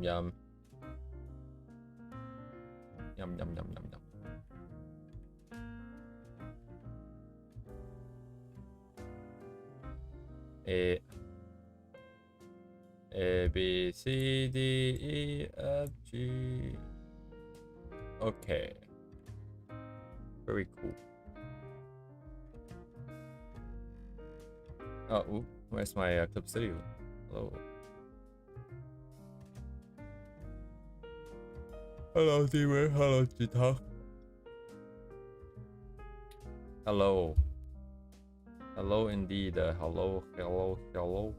Yum. Yum, yum, yum, yum, yum. A, B, C, D, E, F, G. Okay. Very cool. Oh, ooh, where's my Clip Studio? Hello. Hello, Demon. Hello, Jita. Hello. Hello, indeed. Hello, hello, hello.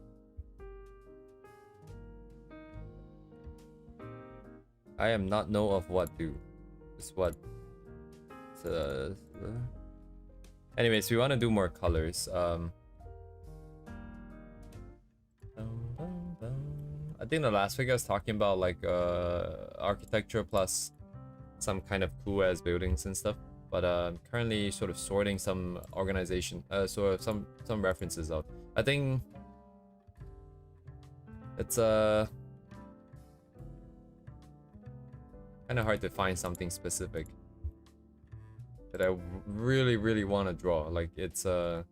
I am not know of what do. It's what. Anyways, we want to do more colors. I think the last week I was talking about like architecture plus some kind of cool ass buildings and stuff. But I'm currently sort of sorting some organization, sort of some references out. I think it's kind of hard to find something specific that I really want to draw. Like it's you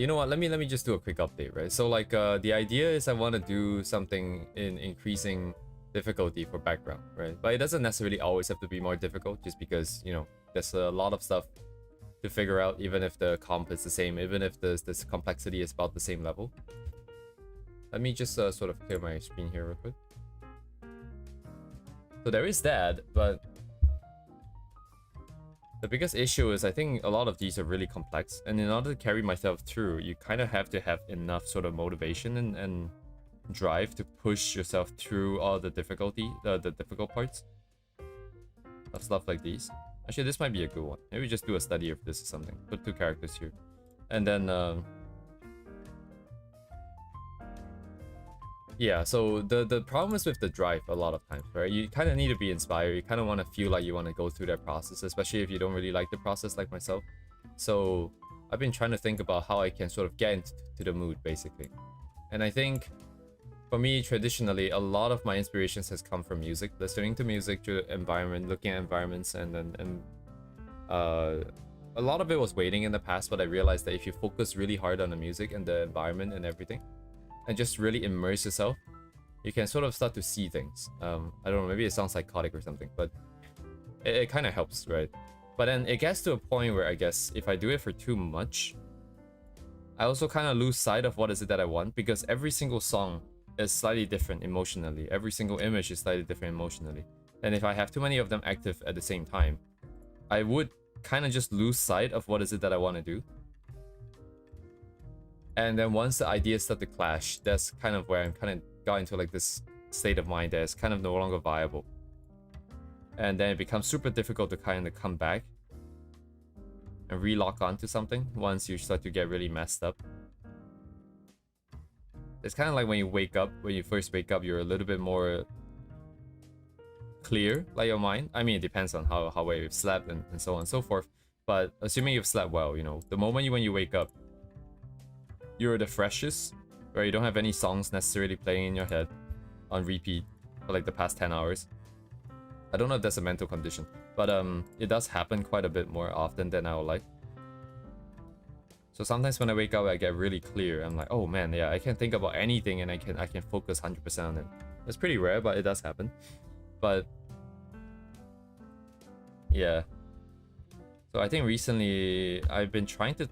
know what? Let me just do a quick update, right? So like the idea is I want to do something in increasing difficulty for background, right? But it doesn't necessarily always have to be more difficult, just because you know there's a lot of stuff to figure out, even if the comp is the same, even if this complexity is about the same level. Let me just sort of clear my screen here real quick. So there is that, but the biggest issue is I think a lot of these are really complex, and in order to carry myself through, you kind of have to have enough sort of motivation and drive to push yourself through all the difficulty, the difficult parts of stuff like these. Actually, this might be a good one. Maybe just do a study of this or something. Put 2 characters here, and then yeah. So the problem is with the drive a lot of times, right? You kind of need to be inspired. You kind of want to feel like you want to go through that process, especially if you don't really like the process, like myself. So I've been trying to think about how I can sort of get into the mood, basically. And I think for me, traditionally, a lot of my inspirations has come from music, listening to music, to environment, looking at environments, and a lot of it was waiting in the past. But I realized that if you focus really hard on the music and the environment and everything, and just really immerse yourself, you can sort of start to see things. I don't know, maybe it sounds psychotic or something, but it kind of helps, right? But then it gets to a point where I guess if I do it for too much, I also kind of lose sight of what is it that I want, because every single song is slightly different emotionally. Every single image is slightly different emotionally. And if I have too many of them active at the same time, I would kind of just lose sight of what is it that I want to do. And then once the ideas start to clash, that's kind of where I'm kind of got into like this state of mind that is kind of no longer viable. And then it becomes super difficult to kind of come back and re-lock onto something once you start to get really messed up. It's kind of like when you wake up, when you first wake up, you're a little bit more clear, like your mind. I mean, it depends on how well you've slept and so on and so forth. But assuming you've slept well, you know, the moment when you wake up, you're the freshest, where you don't have any songs necessarily playing in your head on repeat for like the past 10 hours. I don't know if that's a mental condition, but it does happen quite a bit more often than I would like. So sometimes when I wake up, I get really clear. I'm like, oh man, yeah, I can think about anything and I can focus 100% on it. It's pretty rare, but it does happen. But yeah. So I think recently I've been trying to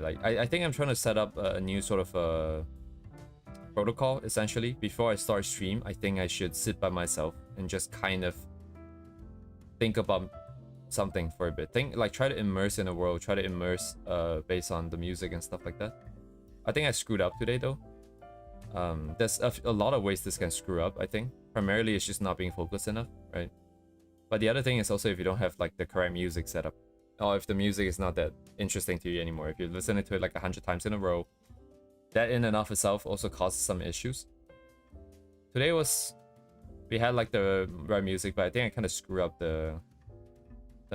like I think I'm trying to set up a new sort of protocol essentially. Before I start stream, I think I should sit by myself and just kind of think about something for a bit. Try to immerse in the world, try to immerse based on the music and stuff like that. I think I screwed up today though. There's a lot of ways this can screw up. I think primarily it's just not being focused enough, right? But the other thing is also if you don't have like the correct music set up, or if the music is not that interesting to you anymore, if you're listening to it like 100 times in a row, that in and of itself also causes some issues. Today we had like the right music, but I think I kind of screw up the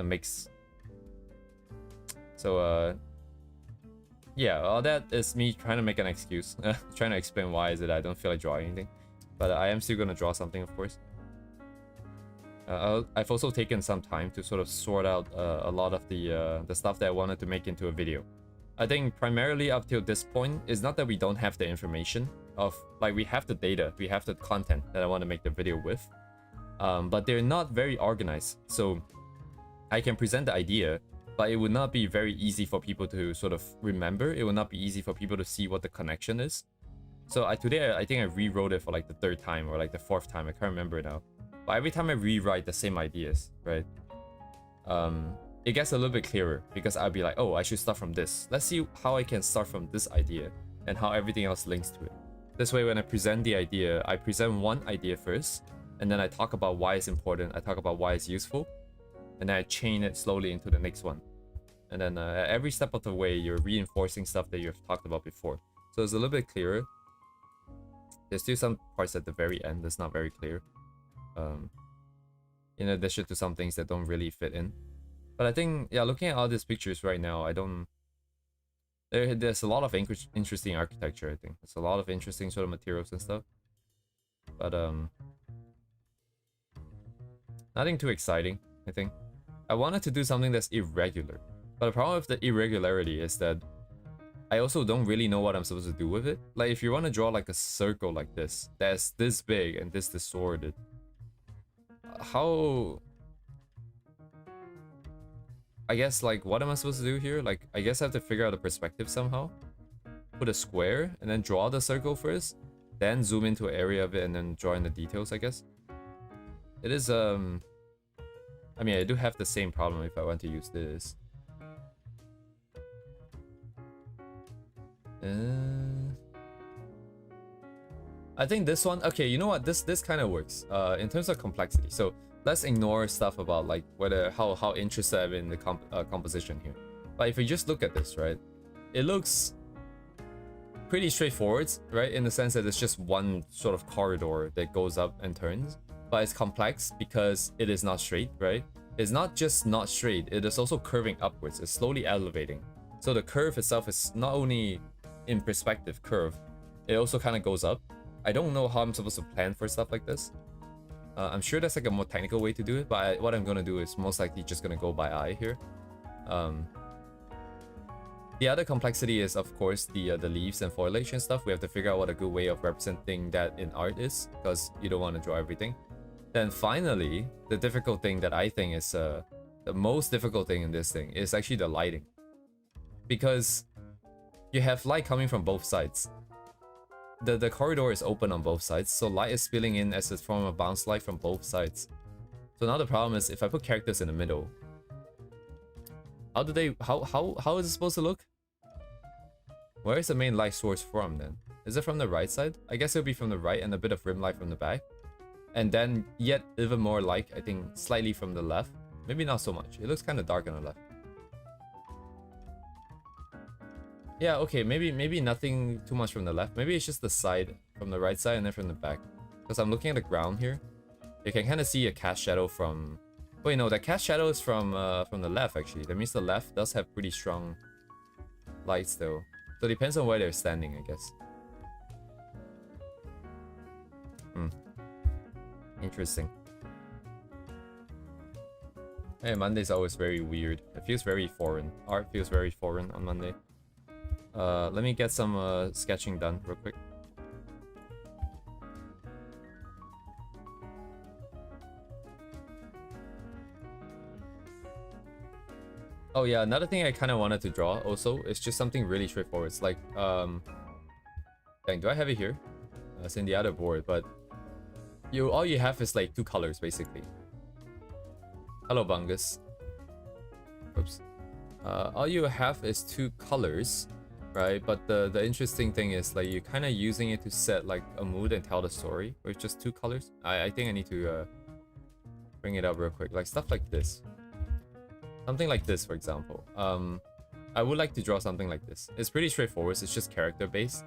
mix. So yeah, all that is me trying to make an excuse, trying to explain why is it I don't feel like drawing anything, but I am still gonna draw something, of course. I've also taken some time to sort of sort out a lot of the stuff that I wanted to make into a video. I think primarily up till this point is not that we don't have the information of, like, we have the data, we have the content that I want to make the video with, but they're not very organized. So I can present the idea, but it would not be very easy for people to sort of remember. It would not be easy for people to see what the connection is. So today I think I rewrote it for like the 3rd time or like the 4th time. I can't remember now. But every time I rewrite the same ideas, right? It gets a little bit clearer because I'll be like, oh, I should start from this. Let's see how I can start from this idea and how everything else links to it. This way, when I present the idea, I present one idea first, and then I talk about why it's important. I talk about why it's useful, and then I chain it slowly into the next one. And then at every step of the way, you're reinforcing stuff that you've talked about before. So it's a little bit clearer. There's still some parts at the very end that's not very clear. In addition to some things that don't really fit in. But I think, yeah, looking at all these pictures right now, I don't... There's a lot of interesting architecture, I think. There's a lot of interesting sort of materials and stuff. But, nothing too exciting, I think. I wanted to do something that's irregular. But the problem with the irregularity is that I also don't really know what I'm supposed to do with it. Like, if you want to draw like a circle like this, that's this big and this distorted, how... I guess, like, what am I supposed to do here? Like, I guess I have to figure out the perspective somehow. Put a square and then draw the circle first, then zoom into an area of it and then draw in the details, I guess. It is, I mean, I do have the same problem if I want to use this. I think this one, okay, you know what, this kind of works in terms of complexity. So let's ignore stuff about like whether how interested I'm in the composition here. But if you just look at this, right, it looks pretty straightforward, right, in the sense that it's just one sort of corridor that goes up and turns, but it's complex because it is not straight, right? It's not just not straight, it is also curving upwards. It's slowly elevating. So the curve itself is not only in perspective curve, it also kind of goes up. I don't know how I'm supposed to plan for stuff like this. I'm sure there's like a more technical way to do it, but what I'm gonna do is most likely just gonna go by eye here. The other complexity is, of course, the leaves and foliage and stuff. We have to figure out what a good way of representing that in art is, because you don't want to draw everything. Then finally, the difficult thing that I think is the most difficult thing in this thing is actually the lighting. Because you have light coming from both sides. The corridor is open on both sides, so light is spilling in as a form of bounce light from both sides. So now the problem is, if I put characters in the middle, how is it supposed to look? Where is the main light source from then? Is it from the right side? I guess it'll be from the right and a bit of rim light from the back. And then yet even more light, I think, slightly from the left. Maybe not so much. It looks kind of dark on the left. Yeah, okay, maybe nothing too much from the left. Maybe it's just the side from the right side and then from the back. Because I'm looking at the ground here. You can kind of see a cast shadow from... Wait, no, that cast shadow is from the left, actually. That means the left does have pretty strong lights, though. So it depends on where they're standing, I guess. Interesting. Hey, Monday's always very weird. It feels very foreign. Art feels very foreign on Monday. Let me get some sketching done real quick. Oh yeah, another thing I kind of wanted to draw also is just something really straightforward. It's like, dang, do I have it here? It's in the other board, but all you have is like 2 colors basically. Hello, Bungus. Oops. All you have is 2 colors, right? But the interesting thing is like you're kind of using it to set like a mood and tell the story with just 2 colors. I think I need to bring it up real quick, like stuff like this. Something like this, for example. I would like to draw something like this. It's pretty straightforward. It's just character based,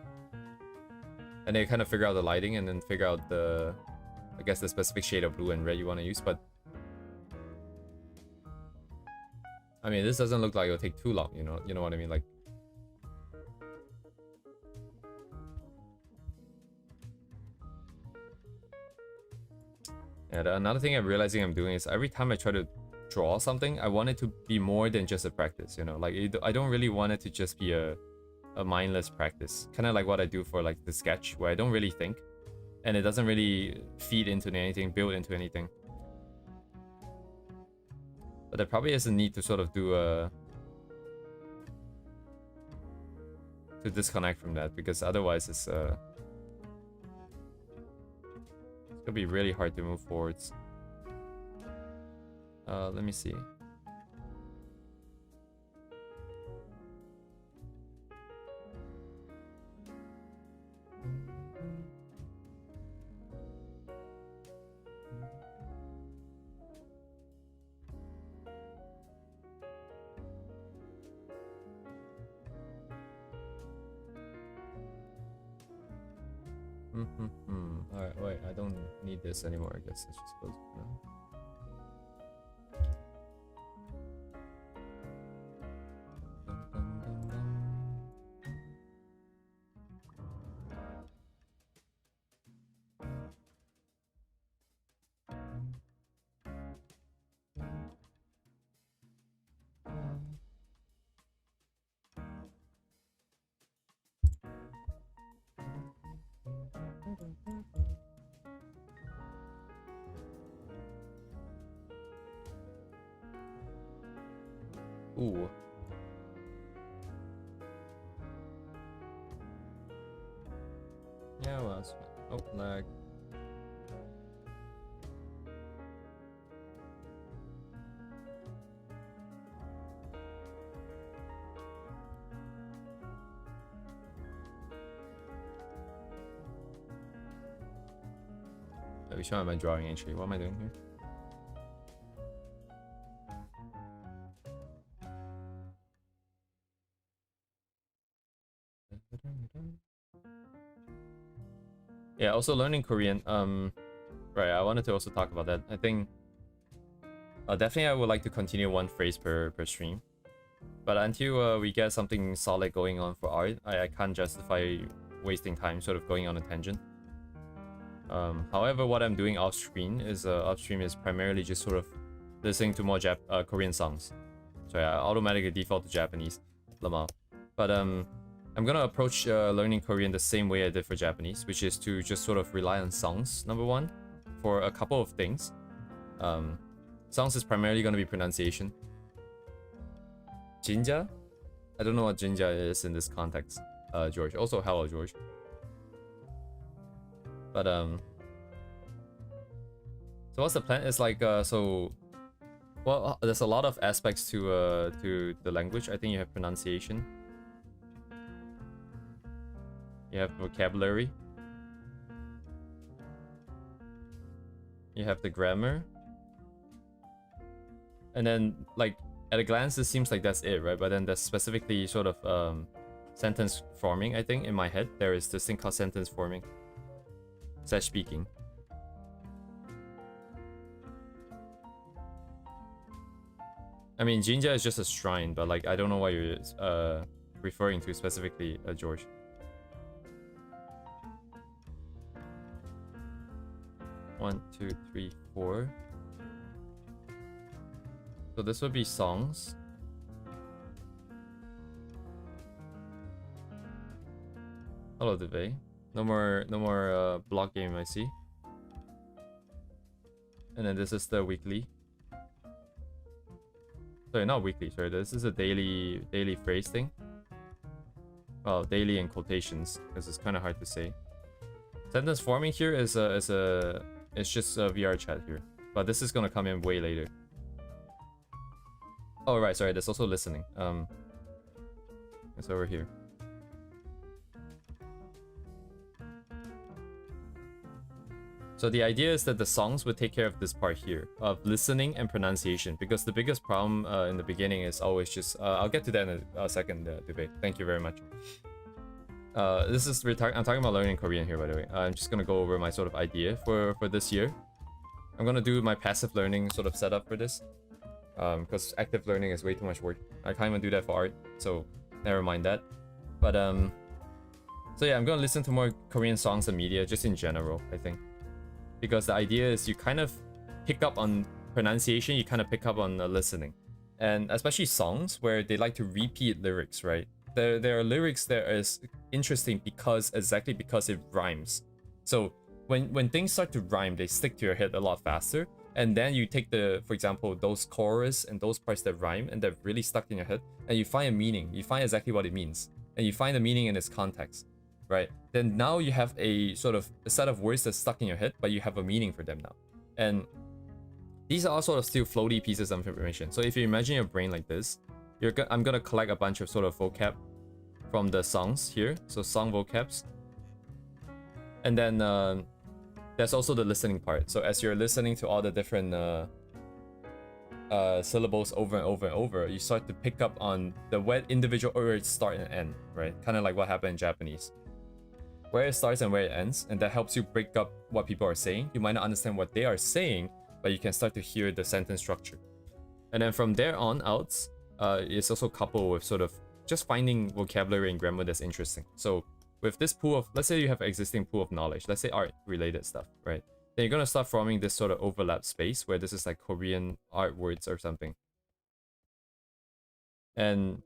and then kind of figure out the lighting and then figure out the, I guess, the specific shade of blue and red you want to use. But I mean, this doesn't look like it'll take too long. You know what I mean? Like, And another thing I'm realizing I'm doing is every time I try to draw something, I want it to be more than just a practice, you know? Like, I don't really want it to just be a mindless practice. Kind of like what I do for like the sketch, where I don't really think. And it doesn't really feed into anything, build into anything. But there probably is a need to sort of do a... to disconnect from that, because otherwise it's gonna be really hard to move forwards. Let me see. Alright, wait, I don't need this anymore, I guess. Let's just close it now. Ooh. Yeah, well, it's... oh, lag. Which one am I drawing actually? What am I doing here? Yeah, also learning Korean. Right, I wanted to also talk about that. I think definitely I would like to continue one phrase per stream. But until we get something solid going on for art, I can't justify wasting time sort of going on a tangent. However, what I'm doing off screen is primarily just sort of listening to more Korean songs. So yeah, I automatically default to Japanese, lamao. But I'm gonna approach learning Korean the same way I did for Japanese, which is to just sort of rely on songs, number one, for a couple of things. Songs is primarily gonna be pronunciation. Jinja? I don't know what Jinja is in this context, George. Also, hello, George. But so what's the plan? It's like well, there's a lot of aspects to the language. I think you have pronunciation, you have vocabulary, you have the grammar, and then like at a glance it seems like that's it, right? But then there's specifically sort of sentence forming. I think in my head there is this thing called sentence forming / speaking. I mean, Jinja is just a shrine, but like I don't know what you're referring to specifically, George. One, two, three, four. So this would be songs. Hello, Debay. No more block game, I see. And then this is the weekly. Sorry, not weekly, sorry. This is a daily phrase thing. Well, daily in quotations, because it's kind of hard to say. Sentence forming here is just a VR chat here. But this is gonna come in way later. Oh right, sorry, there's also listening. It's over here. So the idea is that the songs would take care of this part here, of listening and pronunciation, because the biggest problem in the beginning is always just... I'll get to that in a second, Debate. Thank you very much. I'm talking about learning Korean here, by the way. I'm just gonna go over my sort of idea for this year. I'm gonna do my passive learning sort of setup for this, because active learning is way too much work. I can't even do that for art, so never mind that. But So yeah, I'm gonna listen to more Korean songs and media just in general, I think. Because the idea is you kind of pick up on pronunciation, you kind of pick up on listening. And especially songs where they like to repeat lyrics, right? There are lyrics that is interesting because exactly because it rhymes. So when things start to rhyme, they stick to your head a lot faster. And then you take for example, those chorus and those parts that rhyme and they're really stuck in your head, and you find a meaning. You find exactly what it means, and you find the meaning in its context, right? Then now you have a sort of a set of words that's stuck in your head, but you have a meaning for them now. And these are all sort of still floaty pieces of information. So if you imagine your brain like this, I'm gonna collect a bunch of sort of vocab from the songs here. So song vocabs. And then there's also the listening part. So as you're listening to all the different syllables over and over and over, you start to pick up on the where individual words start and end, right? Kind of like what happened in Japanese. Where it starts and where it ends, and that helps you break up what people are saying. You might not understand what they are saying, but you can start to hear the sentence structure. And then from there on out, it's also coupled with sort of just finding vocabulary and grammar that's interesting. So with this pool of, let's say you have an existing pool of knowledge, let's say art related stuff, right? Then you're gonna start forming this sort of overlap space where this is like Korean art words or something. And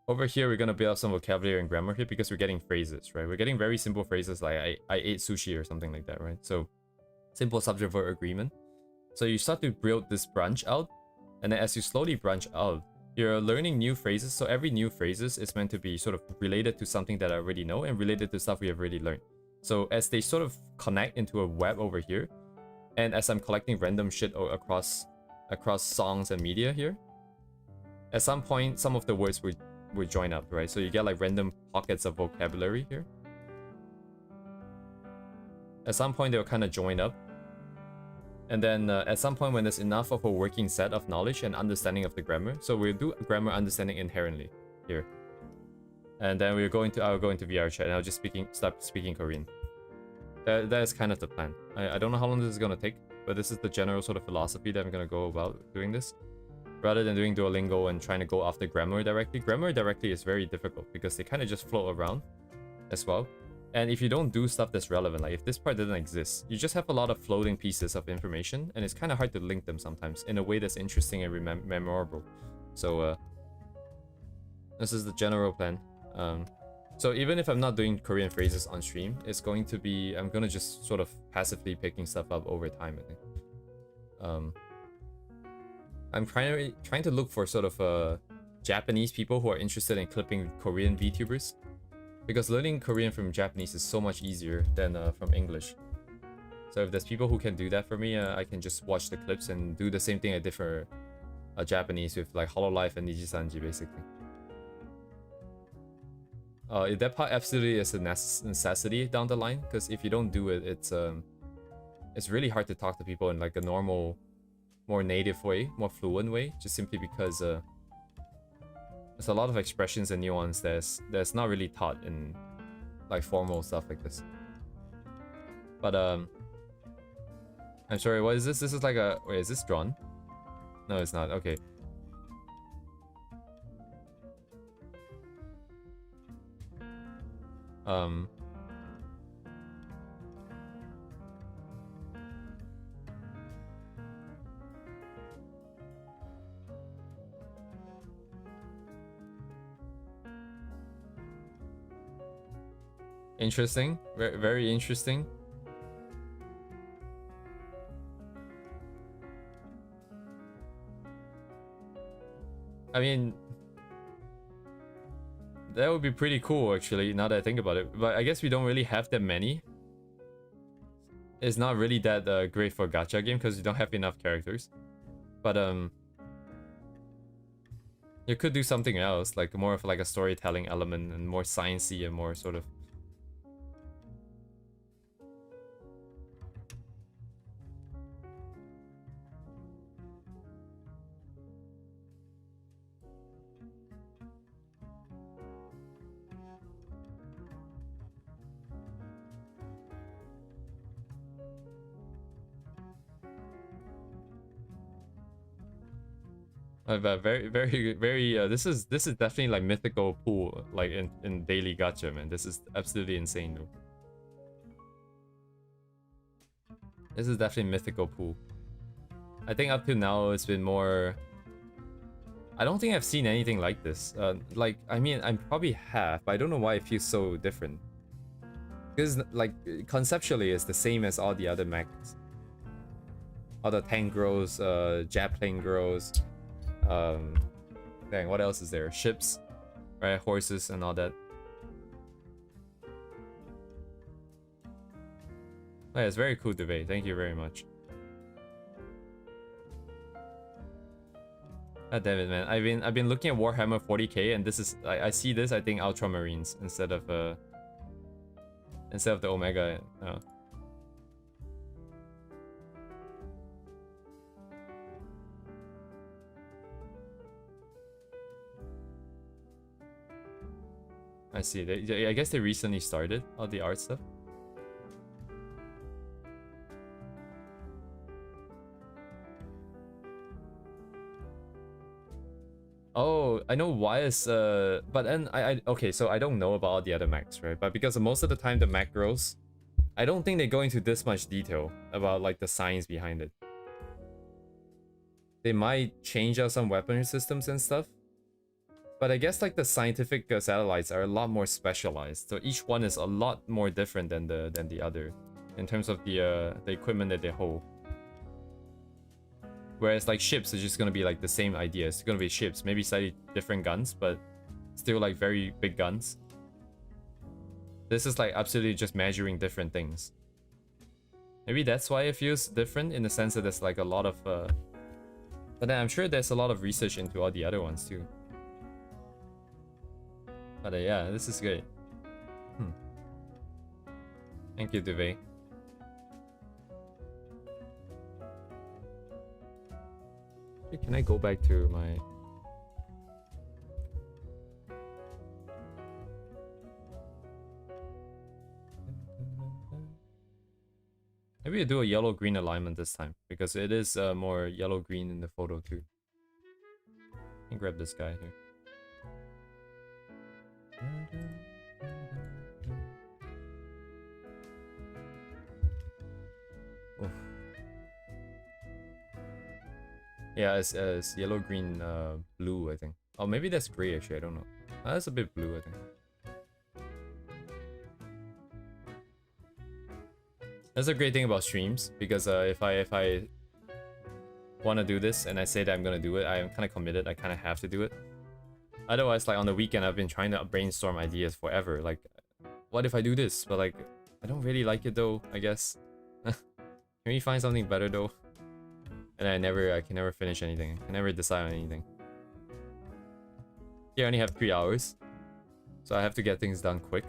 over here, we're gonna build up some vocabulary and grammar here because we're getting phrases, right? We're getting very simple phrases like I ate sushi or something like that, right? So simple subject verb agreement. So you start to build this branch out, and then as you slowly branch out, you're learning new phrases. So every new phrases is meant to be sort of related to something that I already know and related to stuff we have already learned. So as they sort of connect into a web over here, and as I'm collecting random shit across songs and media here, at some point some of the words would join up, right? So you get like random pockets of vocabulary here. At some point they'll kind of join up. And then at some point when there's enough of a working set of knowledge and understanding of the grammar, so we'll do grammar understanding inherently here. And then I'll go into VR chat and I'll just start speaking Korean. That is kind of the plan. I don't know how long this is gonna take, but this is the general sort of philosophy that I'm gonna go about doing this. Rather than doing Duolingo and trying to go after grammar directly. Grammar directly is very difficult because they kind of just float around as well. And if you don't do stuff that's relevant, like if this part doesn't exist, you just have a lot of floating pieces of information, and it's kind of hard to link them sometimes in a way that's interesting and memorable. So this is the general plan. So even if I'm not doing Korean phrases on stream, it's going to be, I'm gonna just sort of passively picking stuff up over time, I think. I'm trying to look for sort of Japanese people who are interested in clipping Korean VTubers, because learning Korean from Japanese is so much easier than from English. So if there's people who can do that for me, I can just watch the clips and do the same thing I did for Japanese with like Hololive and Nijisanji, basically. That part absolutely is a necessity down the line, because if you don't do it, it's really hard to talk to people in like a normal, more native way, more fluent way, just simply because there's a lot of expressions and nuance that's not really taught in like formal stuff like this. But I'm sorry, what is this? This is like a, wait, is this drawn? No, it's not. Okay. Interesting. Very interesting. I mean, that would be pretty cool, actually, now that I think about it. But I guess we don't really have that many. It's not really that great for a gacha game because you don't have enough characters. But you could do something else, like more of like a storytelling element and more sciencey and more sort of. But very. This is definitely like mythical pool, like in daily gacha, man. This is absolutely insane, though. This is definitely mythical pool. I think up to now it's been more. I don't think I've seen anything like this. Like, I mean, I probably have, but I don't know why it feels so different. Because, like, conceptually, it's the same as all the other mechs. All the tank grows, jet plane grows. Dang, what else is there? Ships, right? Horses and all that. Oh, yeah, it's very cool debate. Thank you very much. God damn it, man! I've been looking at Warhammer 40k, and this is I see this. I think Ultramarines instead of the Omega. I see. I guess they recently started all the art stuff. Oh, I know why is but then okay, so I don't know about all the other mechs, right? But because most of the time the mech grows, I don't think they go into this much detail about like the science behind it. They might change out some weapon systems and stuff, but I guess like the scientific satellites are a lot more specialized, so each one is a lot more different than the other in terms of the equipment that they hold. Whereas like ships is just gonna be like the same idea. It's gonna be ships, maybe slightly different guns, but still like very big guns. This is like absolutely just measuring different things. Maybe that's why it feels different in the sense that there's like a lot of but then I'm sure there's a lot of research into all the other ones too. But yeah, this is great. Thank you, Duvet. Can I go back to my... Maybe I do a yellow-green alignment this time, because it is more yellow-green in the photo too. Let me grab this guy here. Oof. Yeah, it's yellow, green, blue, I think. Oh, maybe that's gray actually, I don't know. That's a bit blue, I think. That's a great thing about streams, because if I want to do this and I say that I'm gonna do it, I am kind of committed. I kind of have to do it. Otherwise, like on the weekend, I've been trying to brainstorm ideas forever. Like, what if I do this? But like, I don't really like it though, I guess. Can we find something better though? And I can never finish anything. I can never decide on anything. Here I only have 3 hours, so I have to get things done quick.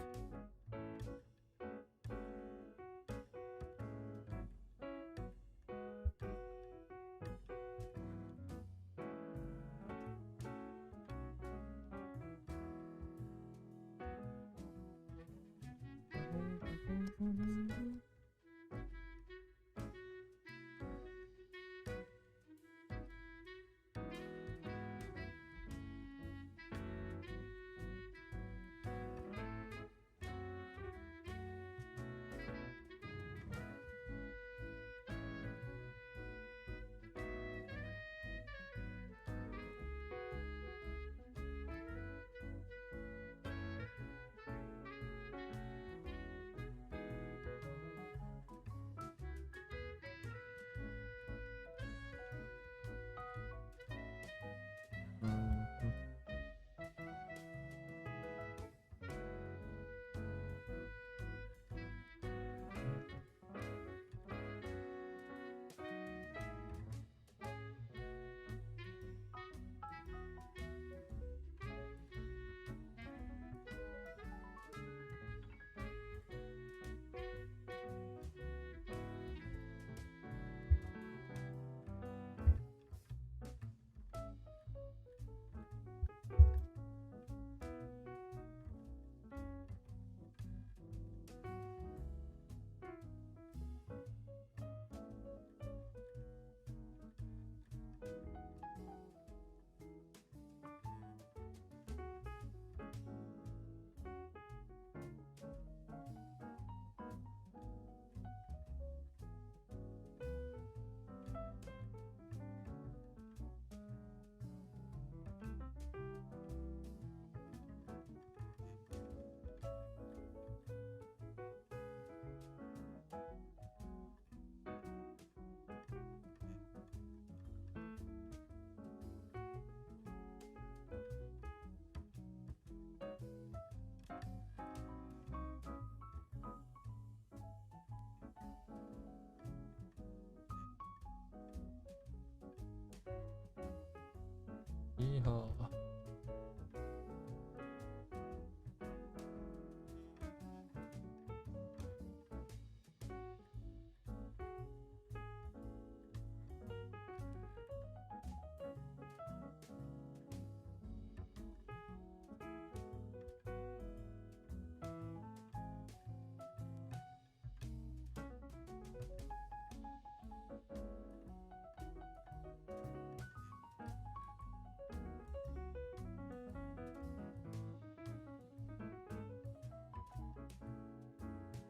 Yeehaw.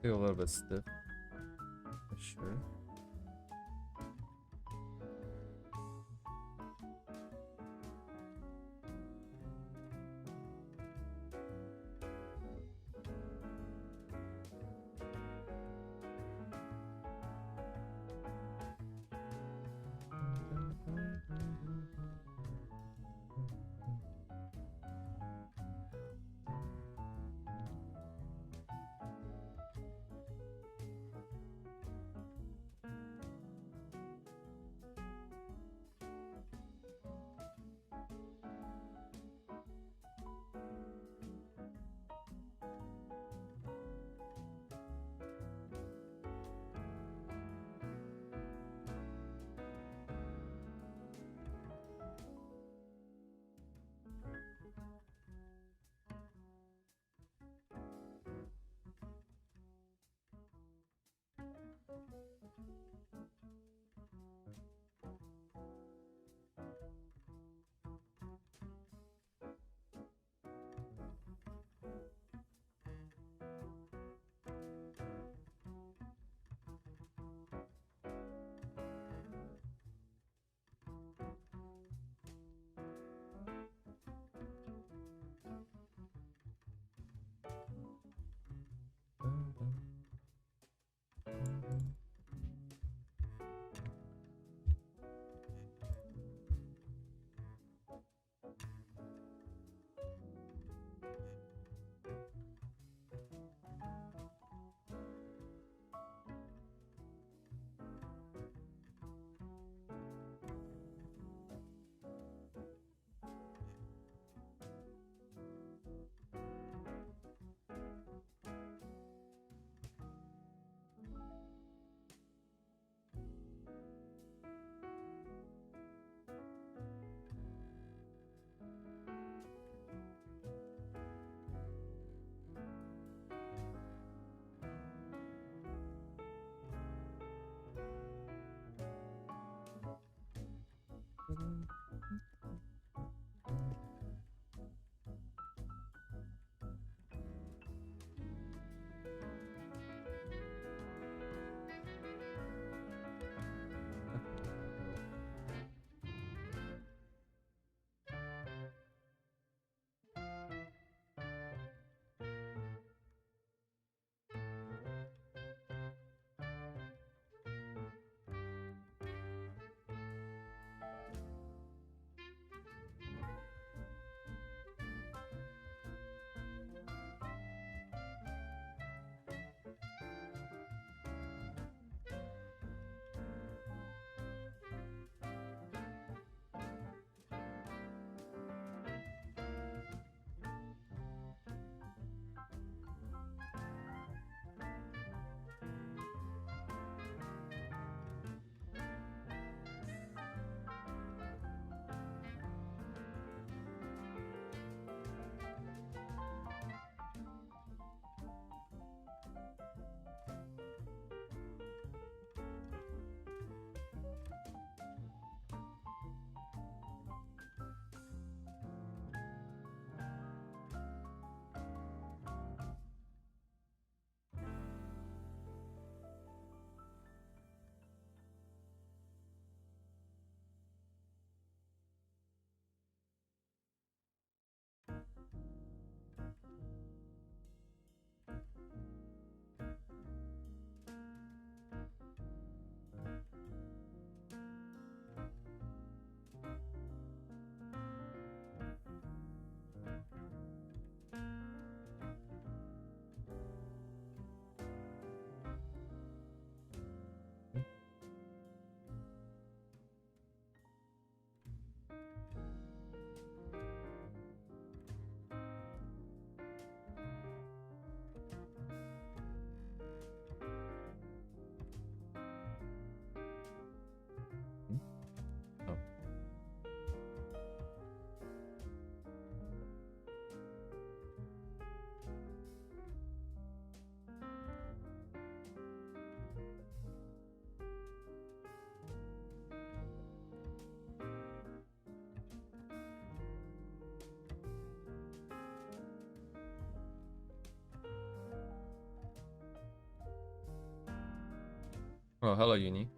Feel a little bit stiff, for sure. Oh, hello, Uni.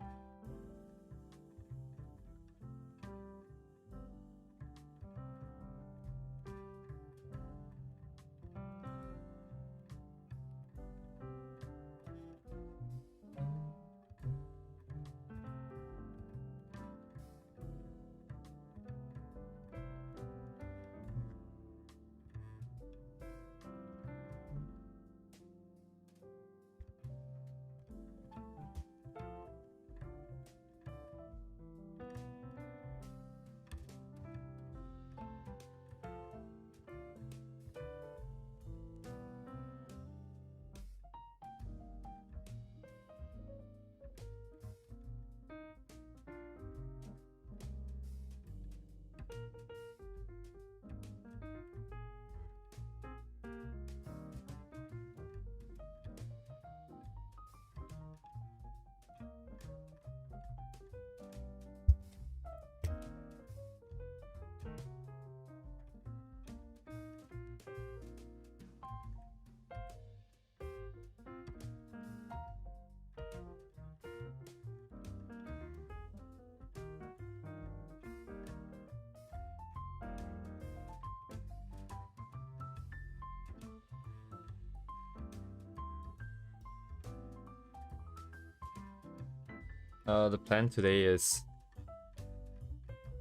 The plan today is...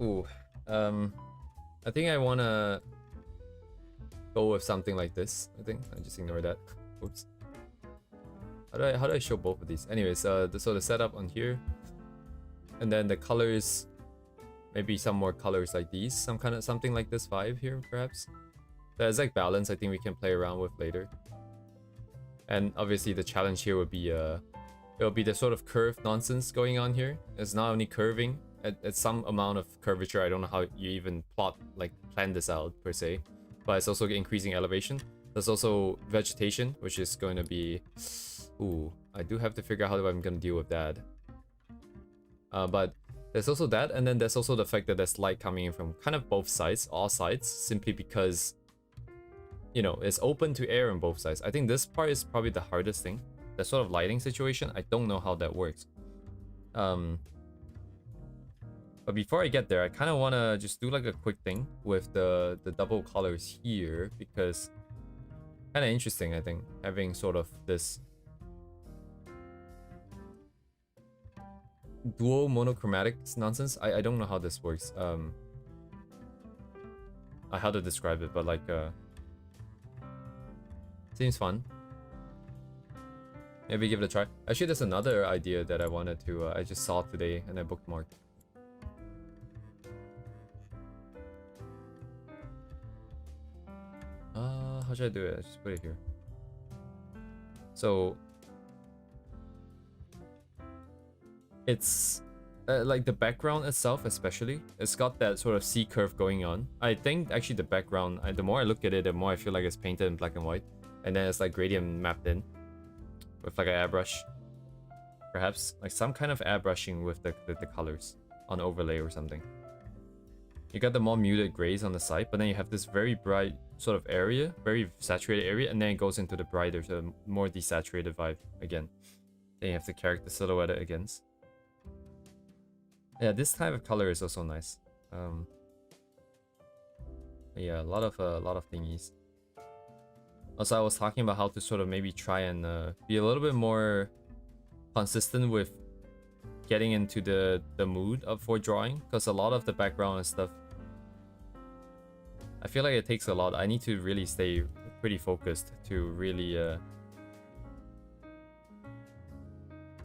Ooh, I think I wanna go with something like this. I think I just ignore that. Oops. How do I show both of these? Anyways, so the setup on here, and then the colors, maybe some more colors like these, something like this vibe here, perhaps. The exact balance I think we can play around with later. And obviously the challenge here would be it'll be the sort of curved nonsense going on here. It's not only curving at some amount of curvature. I don't know how you even plan this out per se, but it's also increasing elevation. There's also vegetation, which is going to be... Ooh, I do have to figure out how I'm going to deal with that. But there's also that, and then there's also the fact that there's light coming in from kind of both sides, all sides, simply because, you know, it's open to air on both sides. I think this part is probably the hardest thing. The sort of lighting situation, I don't know how that works. But before I get there, I kind of want to just do like a quick thing with the double colors here, because kind of interesting, I think, having sort of this dual monochromatic nonsense. I don't know how this works. How to describe it, but like seems fun. Maybe give it a try. Actually, there's another idea that I wanted to I just saw today and I bookmarked. How should I do it? I just put it here. So it's like the background itself, especially, it's got that sort of C curve going on. I think actually the background, the more I look at it, the more I feel like it's painted in black and white, and then it's like gradient mapped in with like an airbrush, perhaps like some kind of airbrushing with the colors on overlay or something. You got the more muted grays on the side, but then you have this very bright sort of area, very saturated area, and then it goes into the brighter, so more desaturated vibe again. Then you have the character silhouette against. Yeah, this type of color is also nice. Yeah, a lot of thingies. Also, I was talking about how to sort of maybe try and be a little bit more consistent with getting into the mood for drawing, because a lot of the background and stuff, I feel like it takes a lot. I need to really stay pretty focused to really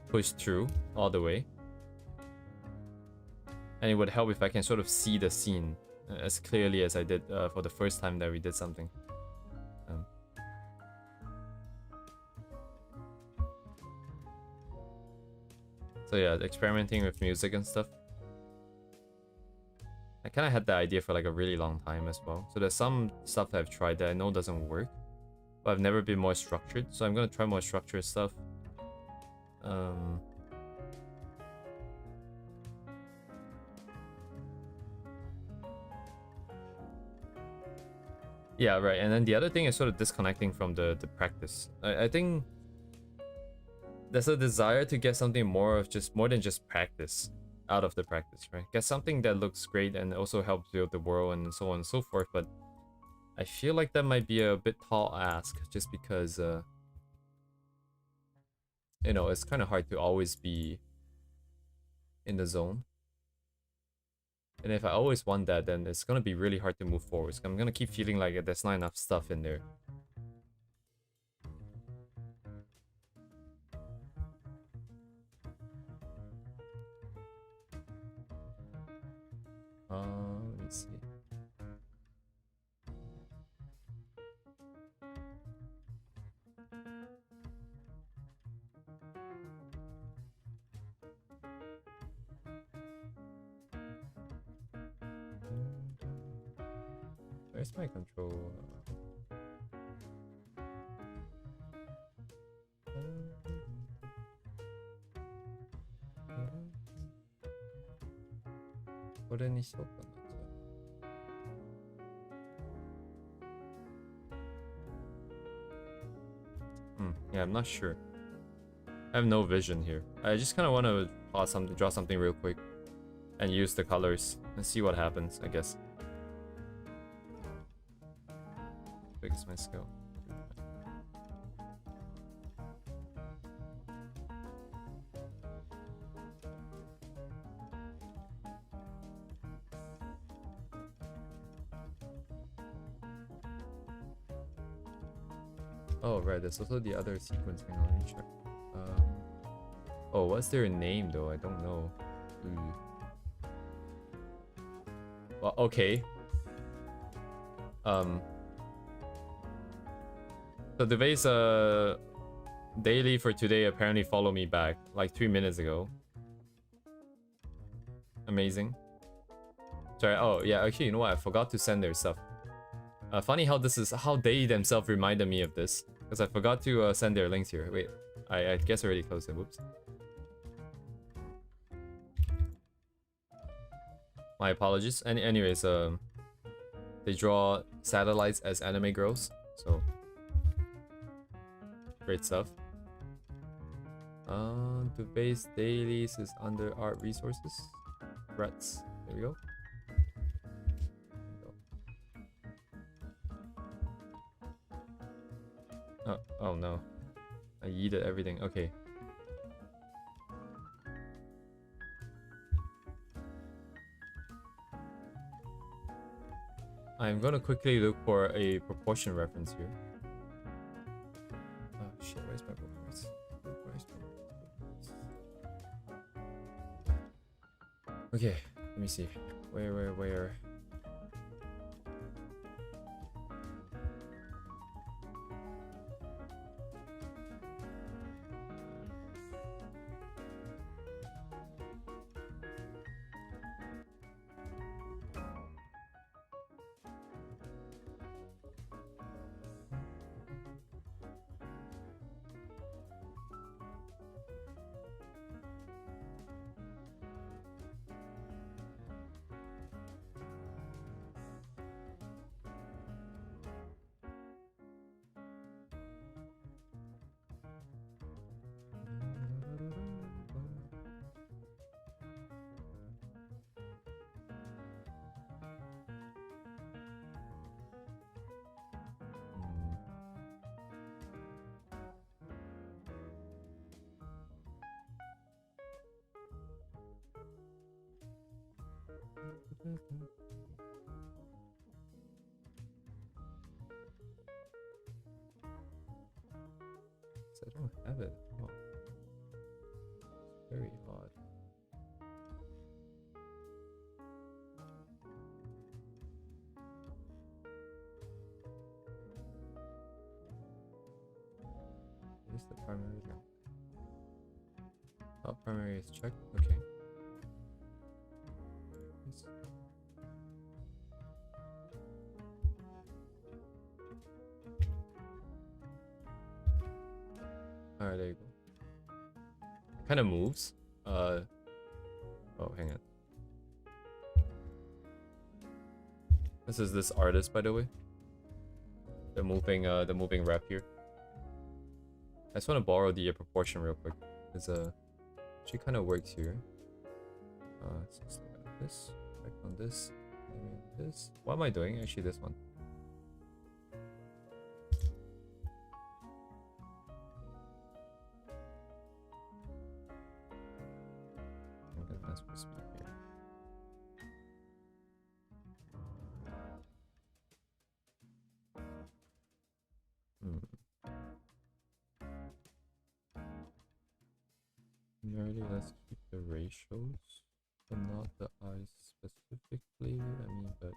push through all the way. And it would help if I can sort of see the scene as clearly as I did for the first time that we did something. So yeah, experimenting with music and stuff. I kind of had the idea for like a really long time as well. So there's some stuff that I've tried that I know doesn't work, but I've never been more structured. So I'm gonna try more structured stuff. Yeah, right. And then the other thing is sort of disconnecting from the practice. I think there's a desire to get something more than just practice out of the practice, right? Get something that looks great and also helps build the world and so on and so forth. But I feel like that might be a bit tall ask, just because you know, it's kind of hard to always be in the zone. And if I always want that, then it's gonna be really hard to move forward. I'm gonna keep feeling like there's not enough stuff in there. Let me see. Where's my control? Yeah, I'm not sure. I have no vision here. I just kind of want to draw something real quick and use the colors and see what happens, I guess. How big is my skill? Oh, right, there's also the other sequence. Hang on, let me check. Oh, what's their name though? I don't know. Well, okay. So Duvay's daily for today apparently followed me back like 3 minutes ago. Amazing. Sorry, oh yeah, actually, you know what? I forgot to send their stuff. Funny how they themselves reminded me of this. Because I forgot to send their links here. Wait, I guess I already closed it. Whoops. My apologies. Anyways, they draw satellites as anime girls, so great stuff. The base dailies is under art resources. Rats. There we go. Oh no. I yeeted everything. Okay. I'm gonna quickly look for a proportion reference here. Oh shit, where's my proportions? Okay, let me see. Where? I don't have it. Oh. It's very odd. Is the primary now? Oh, primary is checked. Okay. Yes. Alright, there you go. It kind of moves. Oh, hang on. This is this artist, by the way. The moving rep here. I just want to borrow the proportion real quick. It's she kind of works here. So let's look at this. Back on this. And this. What am I doing? Actually, this one. That's supposed to be here. Alrighty, let's keep the ratios, but not the eyes specifically. I mean, but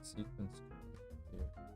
sequence here.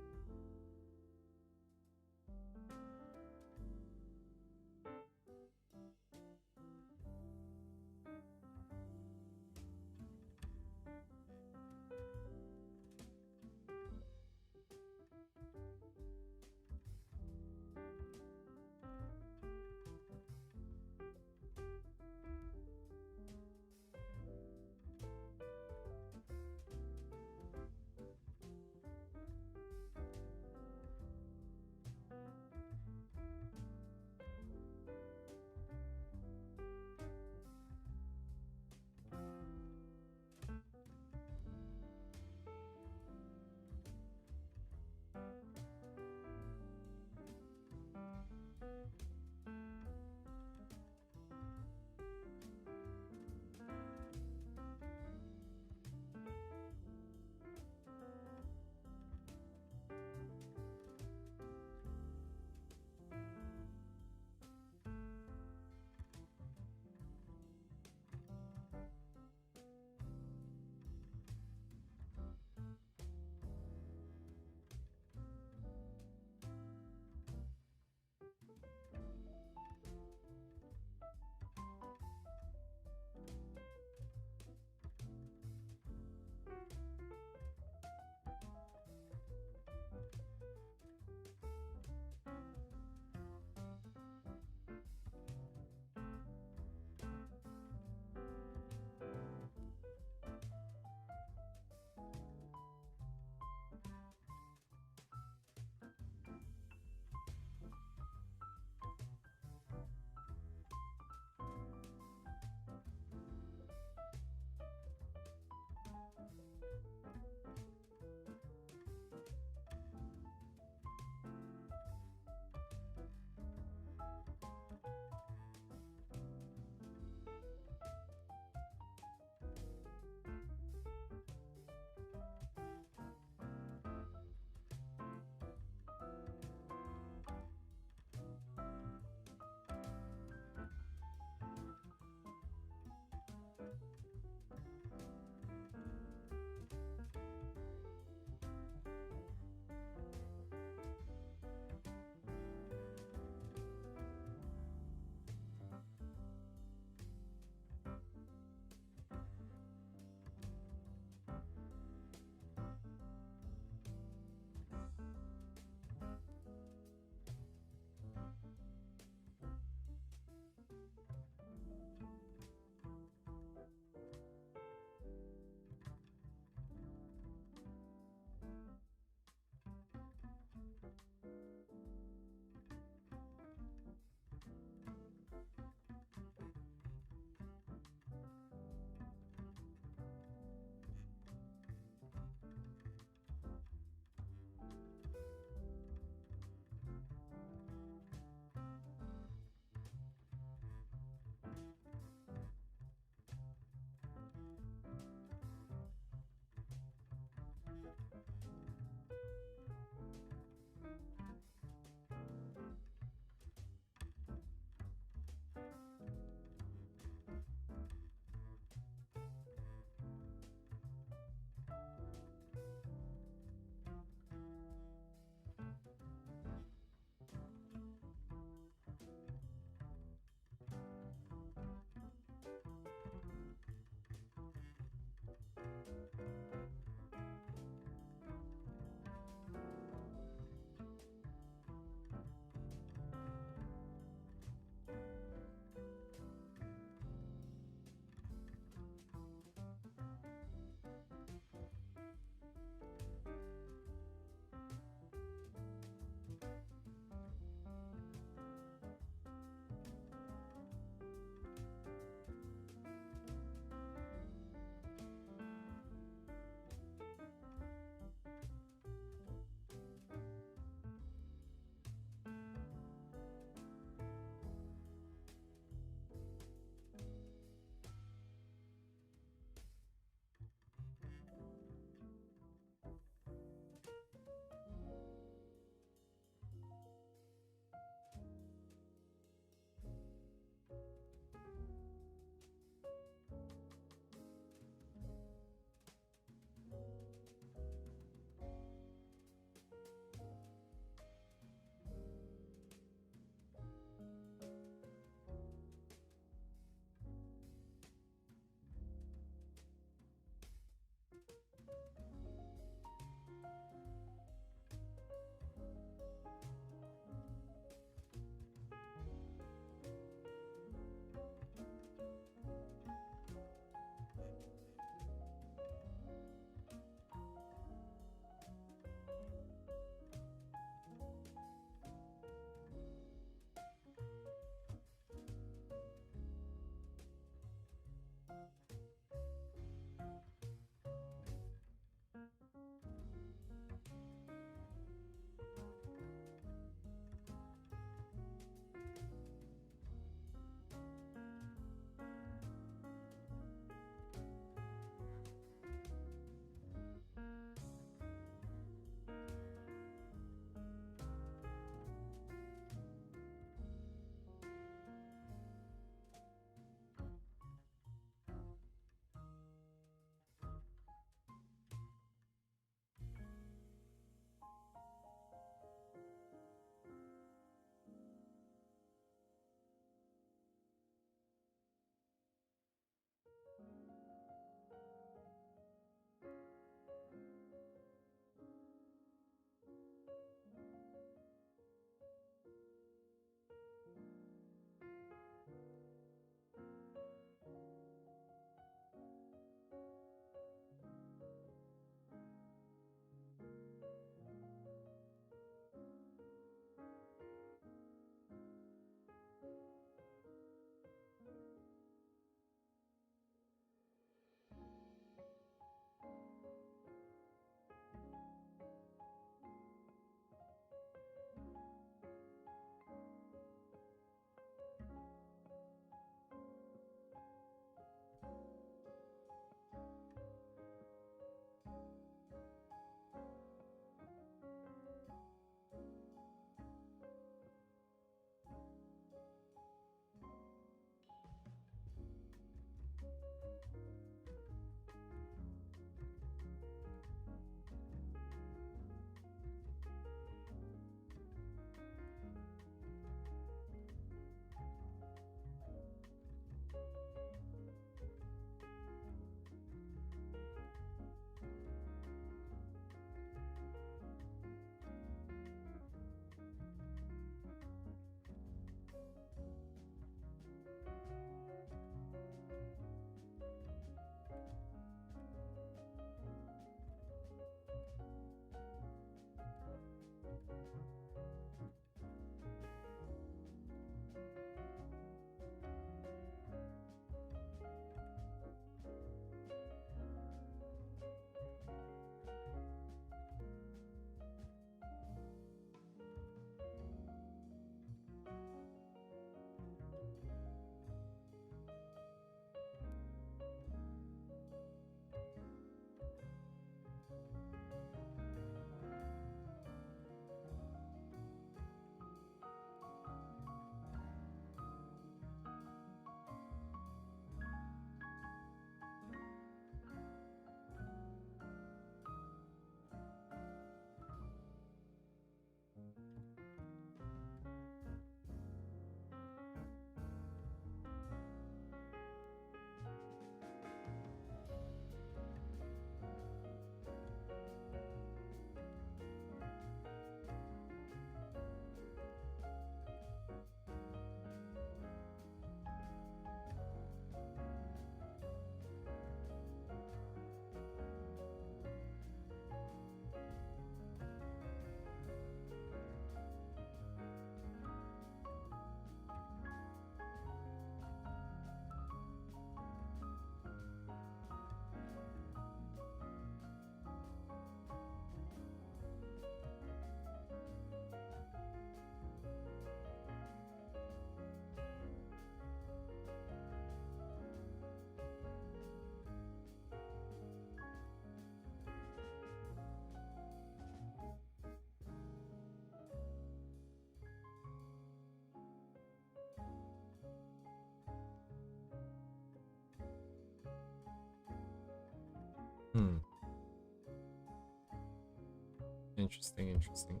Interesting, interesting.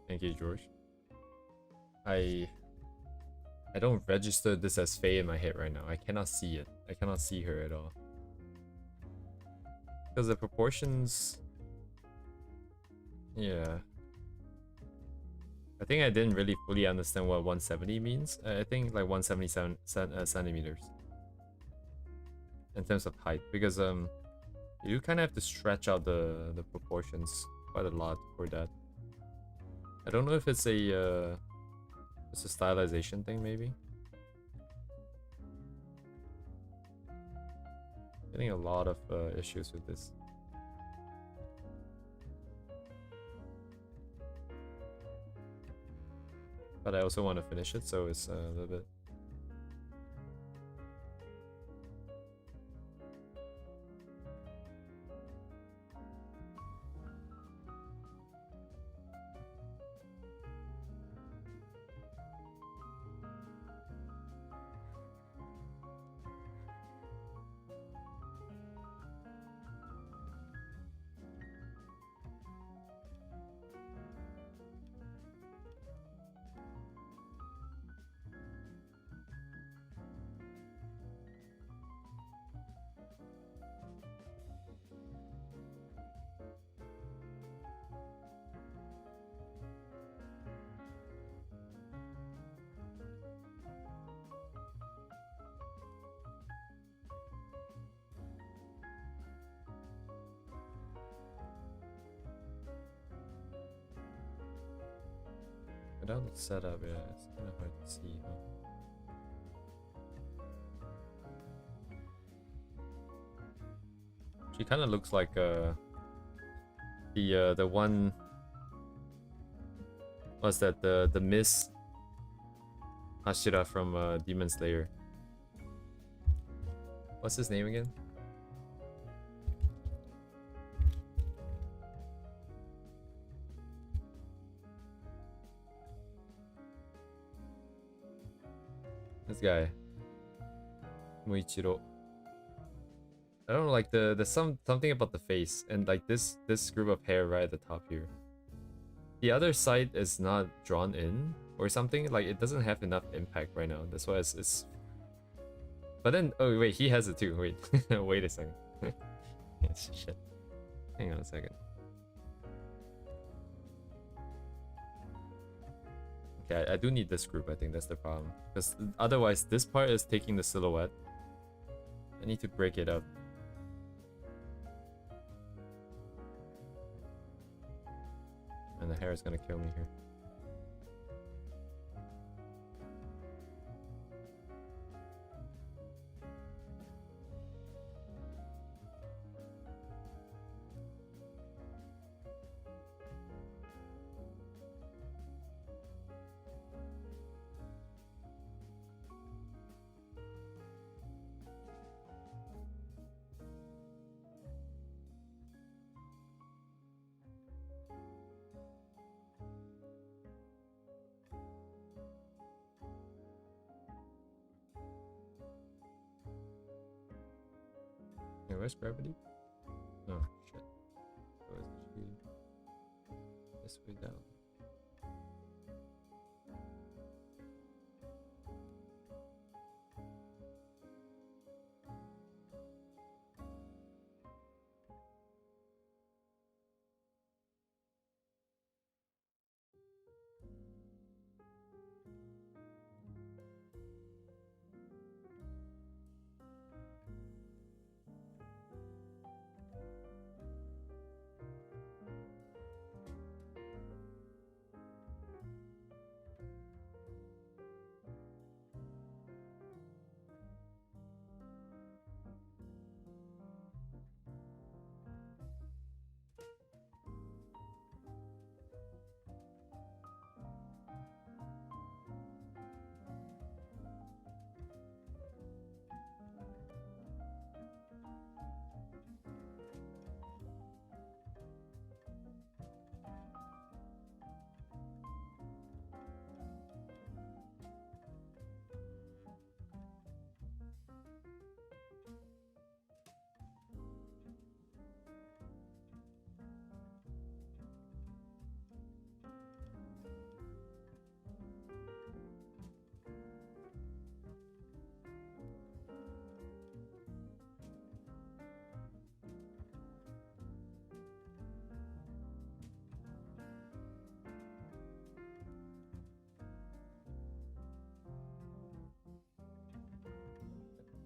Thank you, George. I don't register this as Faye in my head right now. I cannot see it. I cannot see her at all. Because the proportions... Yeah. I think I didn't really fully understand what 170 means. I think like 177 centimeters. In terms of height. Because you kind of have to stretch out the proportions quite a lot for that. I don't know if it's a stylization thing, maybe. Getting a lot of issues with this. But I also want to finish it, so it's a little bit. Without the setup, yeah, it's kind of hard to see, huh? She kind of looks like the one. What's that? The Miss Hashira from Demon Slayer. What's his name again? This guy, Muichiro. I don't know, like there's something about the face and like this group of hair right at the top here. The other side is not drawn in or something. Like it doesn't have enough impact right now. That's why it's. But then, oh wait, he has it too. Wait, wait a second. Shit. Hang on a second. Okay, I do need this group. I think that's the problem. Because otherwise, this part is taking the silhouette. I need to break it up. And the hair is gonna kill me here. Where's gravity? Oh shit. Where is she? This way down.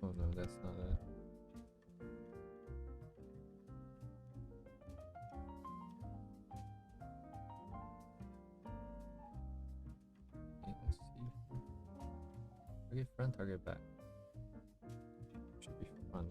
Oh no, that's not it. Let's see. Target front, target back. Should be front.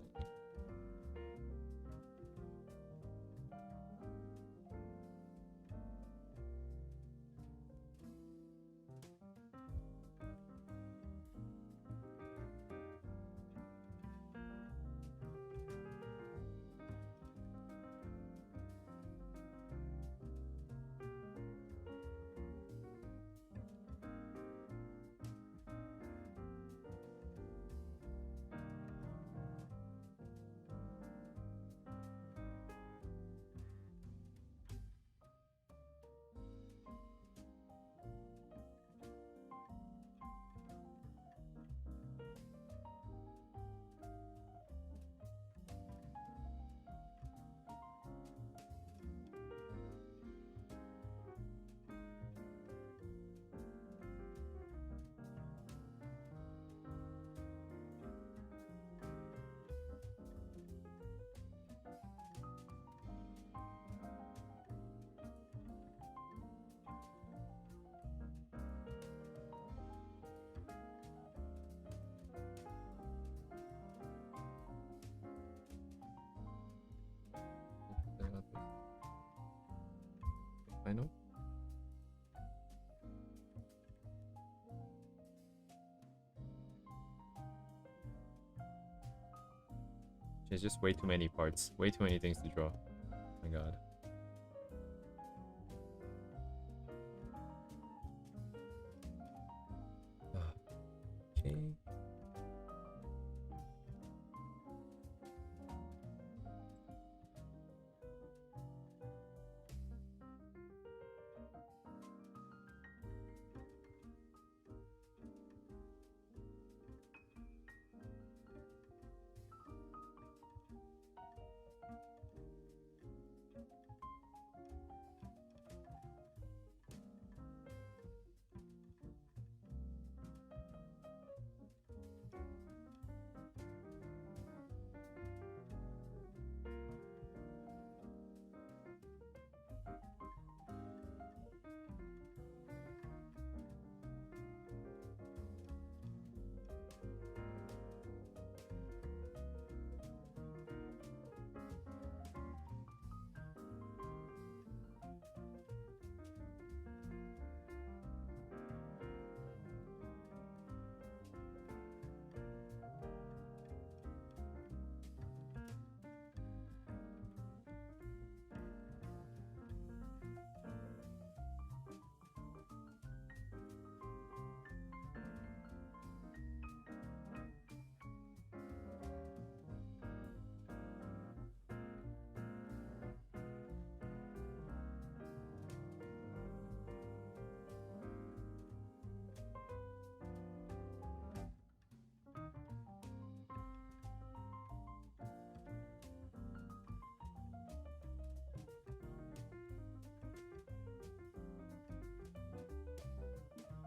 I know. It's just way too many parts, way too many things to draw. Oh my god. Okay.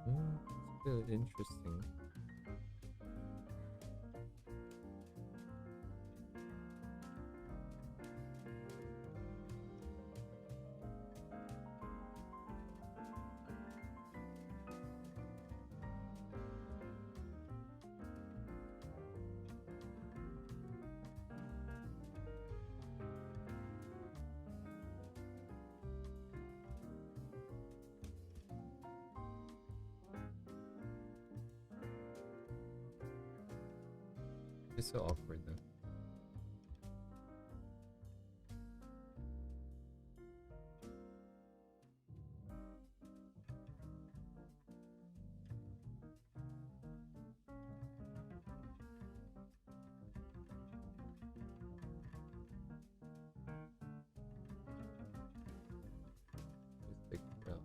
It's really interesting. It's so awkward though. Just take it out.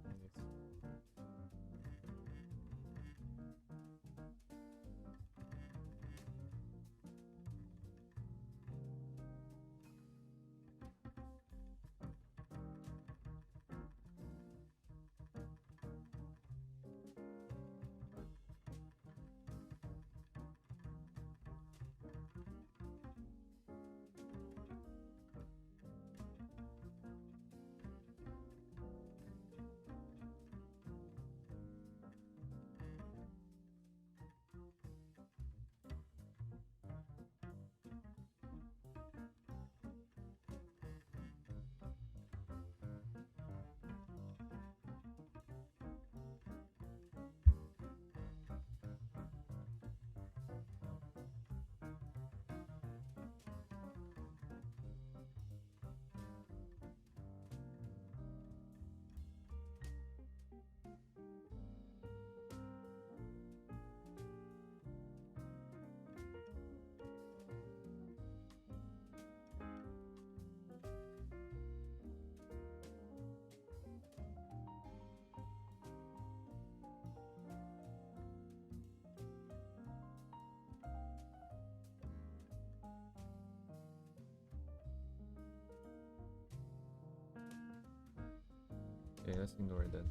Okay, let's ignore it then.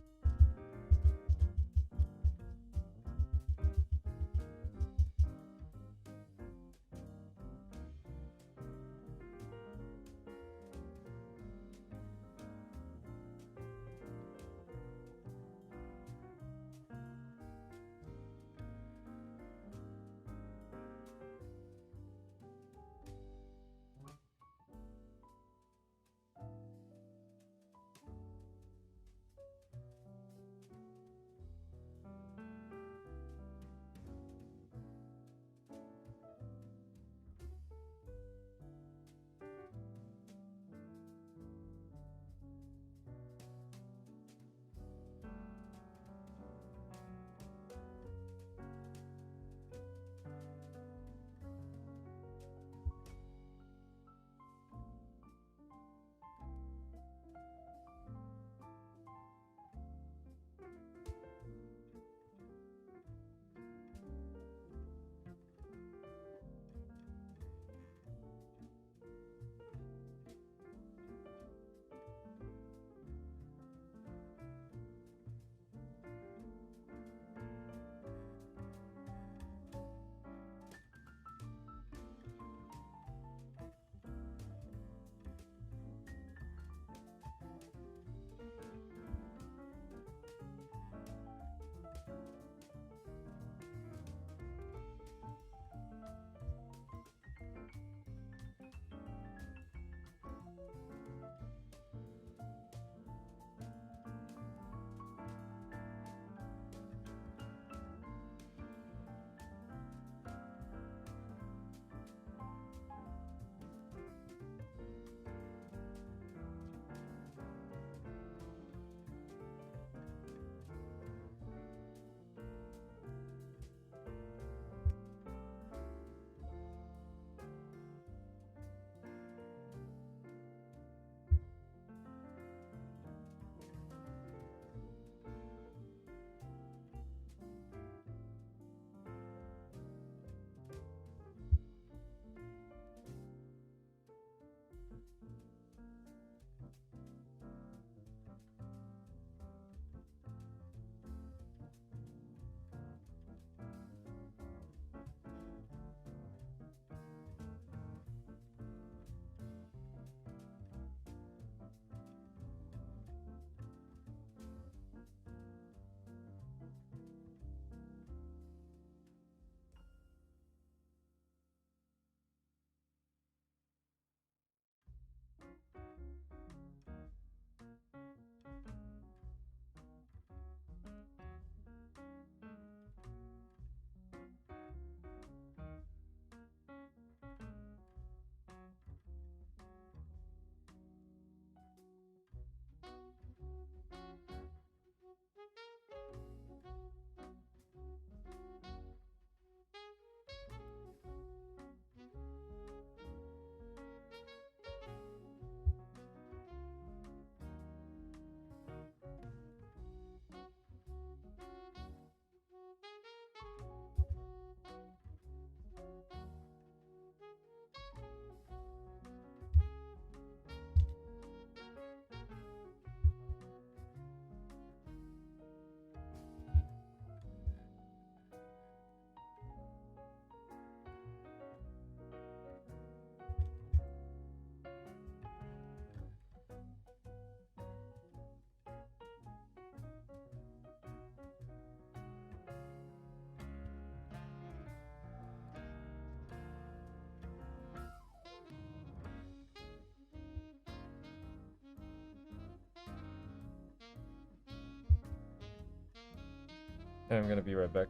I'm gonna be right back.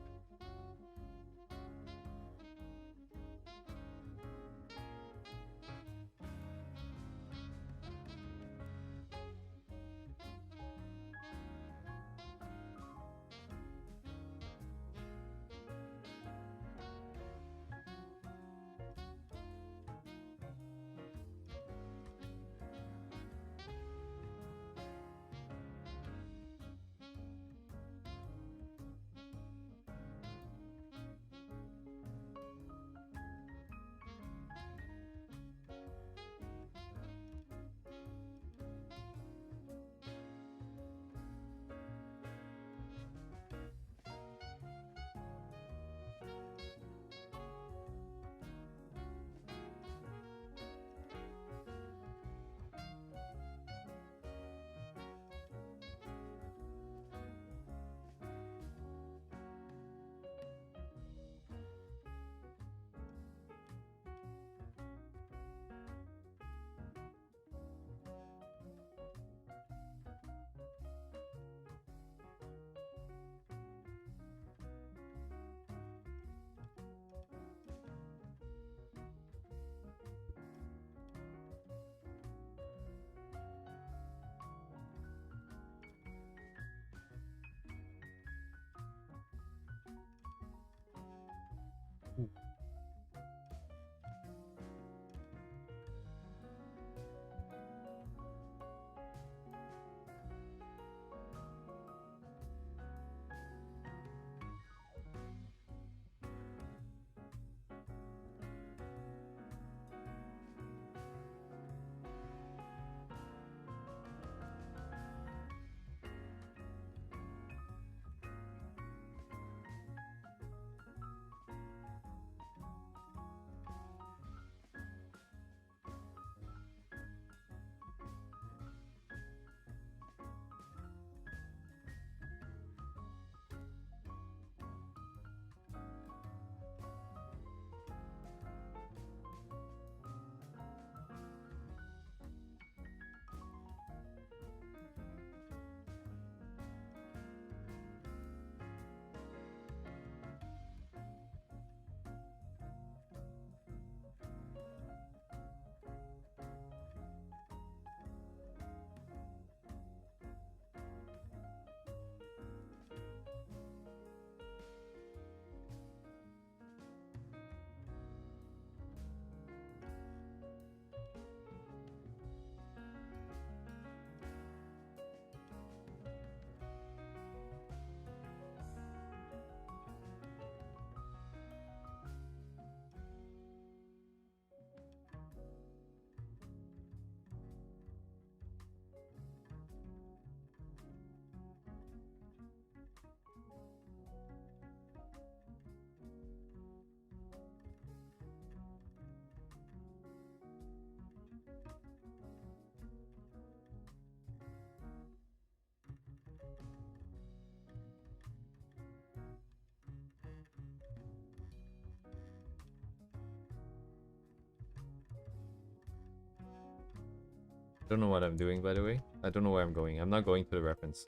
don't know what I'm doing, by the way. I don't know where I'm going. I'm not going to the reference.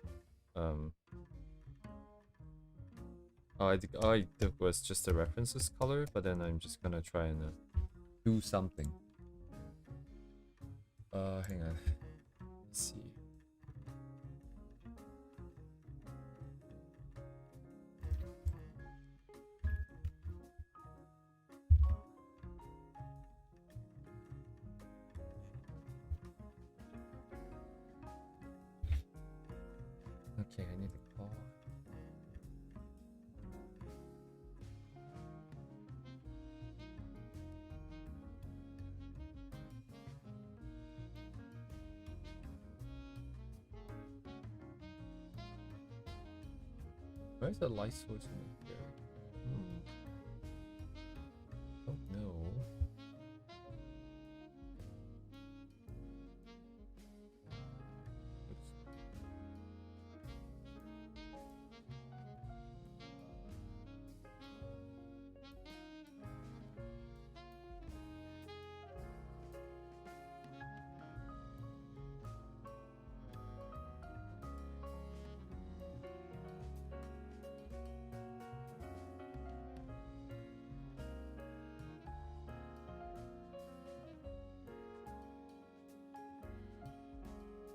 Oh, I took was just the references color, but then I'm just gonna try and do something. Hang on. Let's see. Okay, I need to call. Where's the light source in here? Don't know.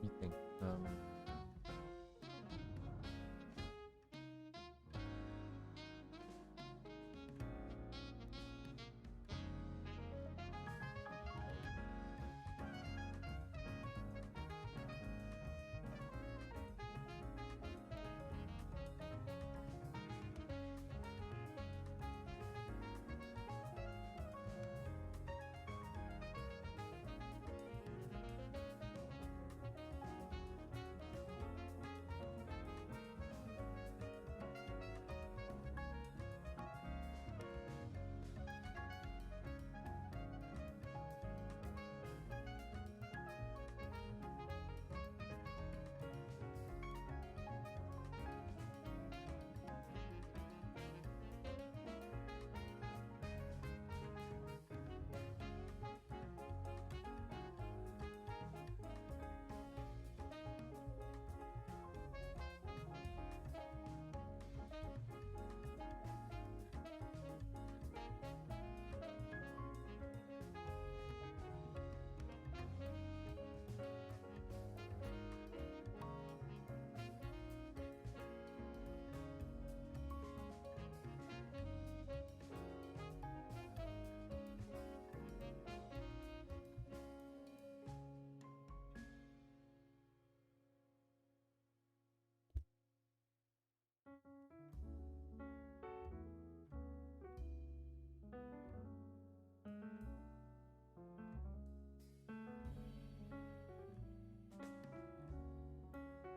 You think?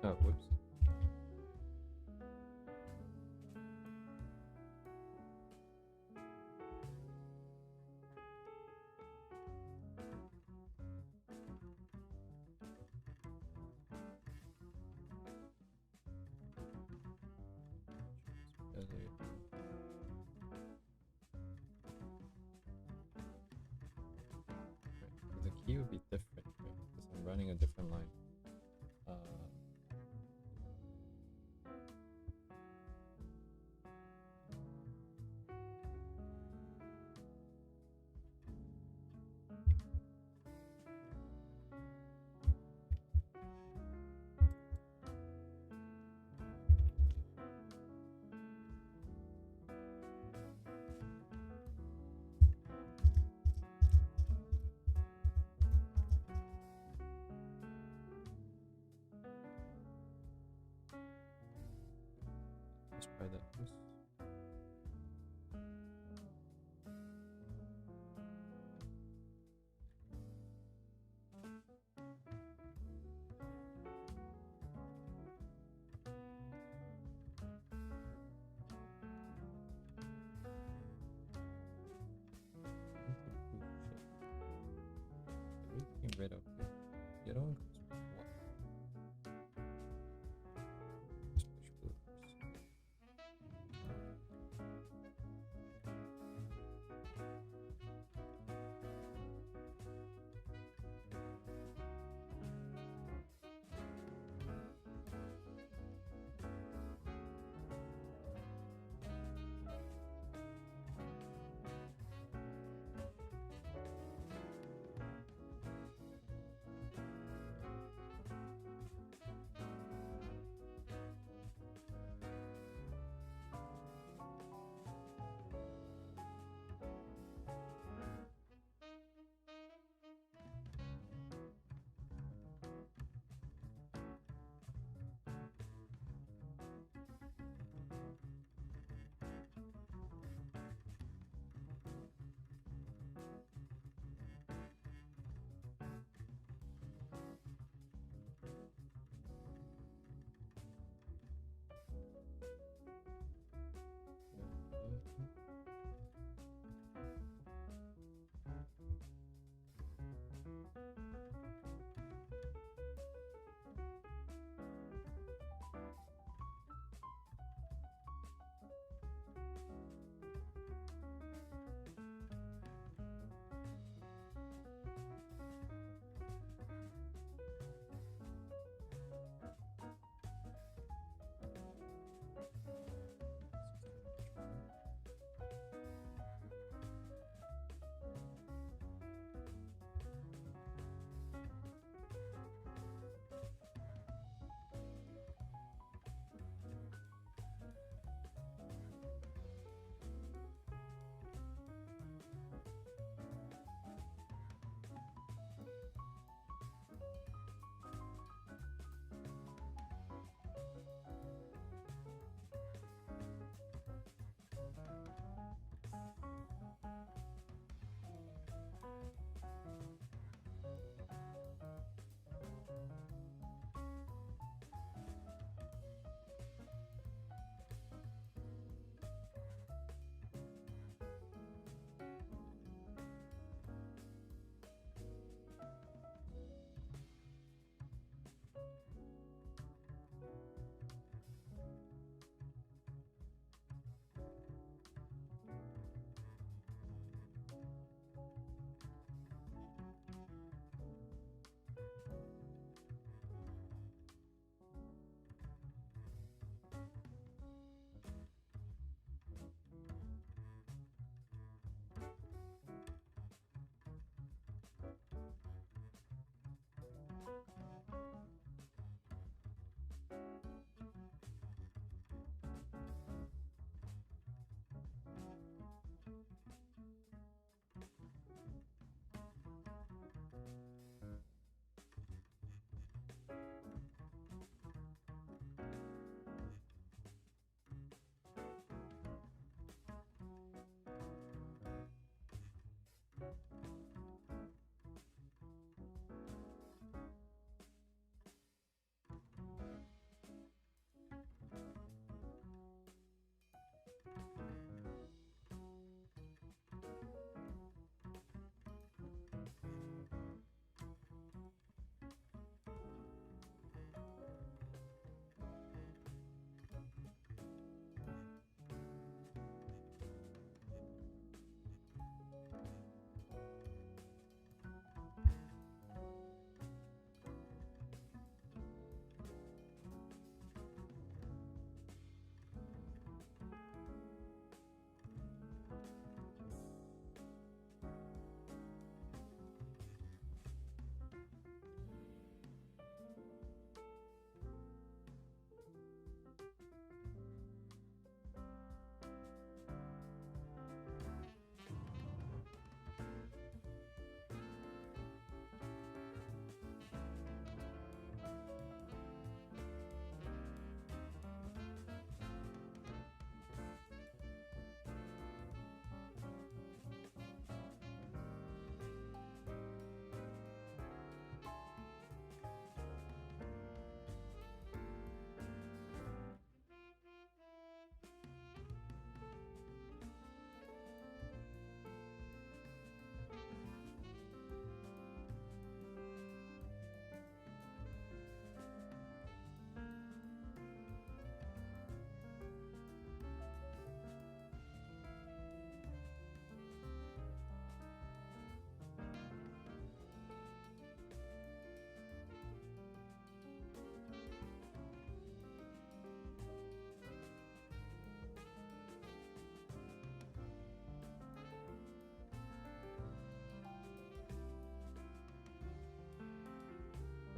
Oh, whoops. The key would be different, right? Because I'm running a different line. Let's try that first. Everything red up here. The other one goes with what? Let's push blue first.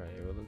Right, it will look.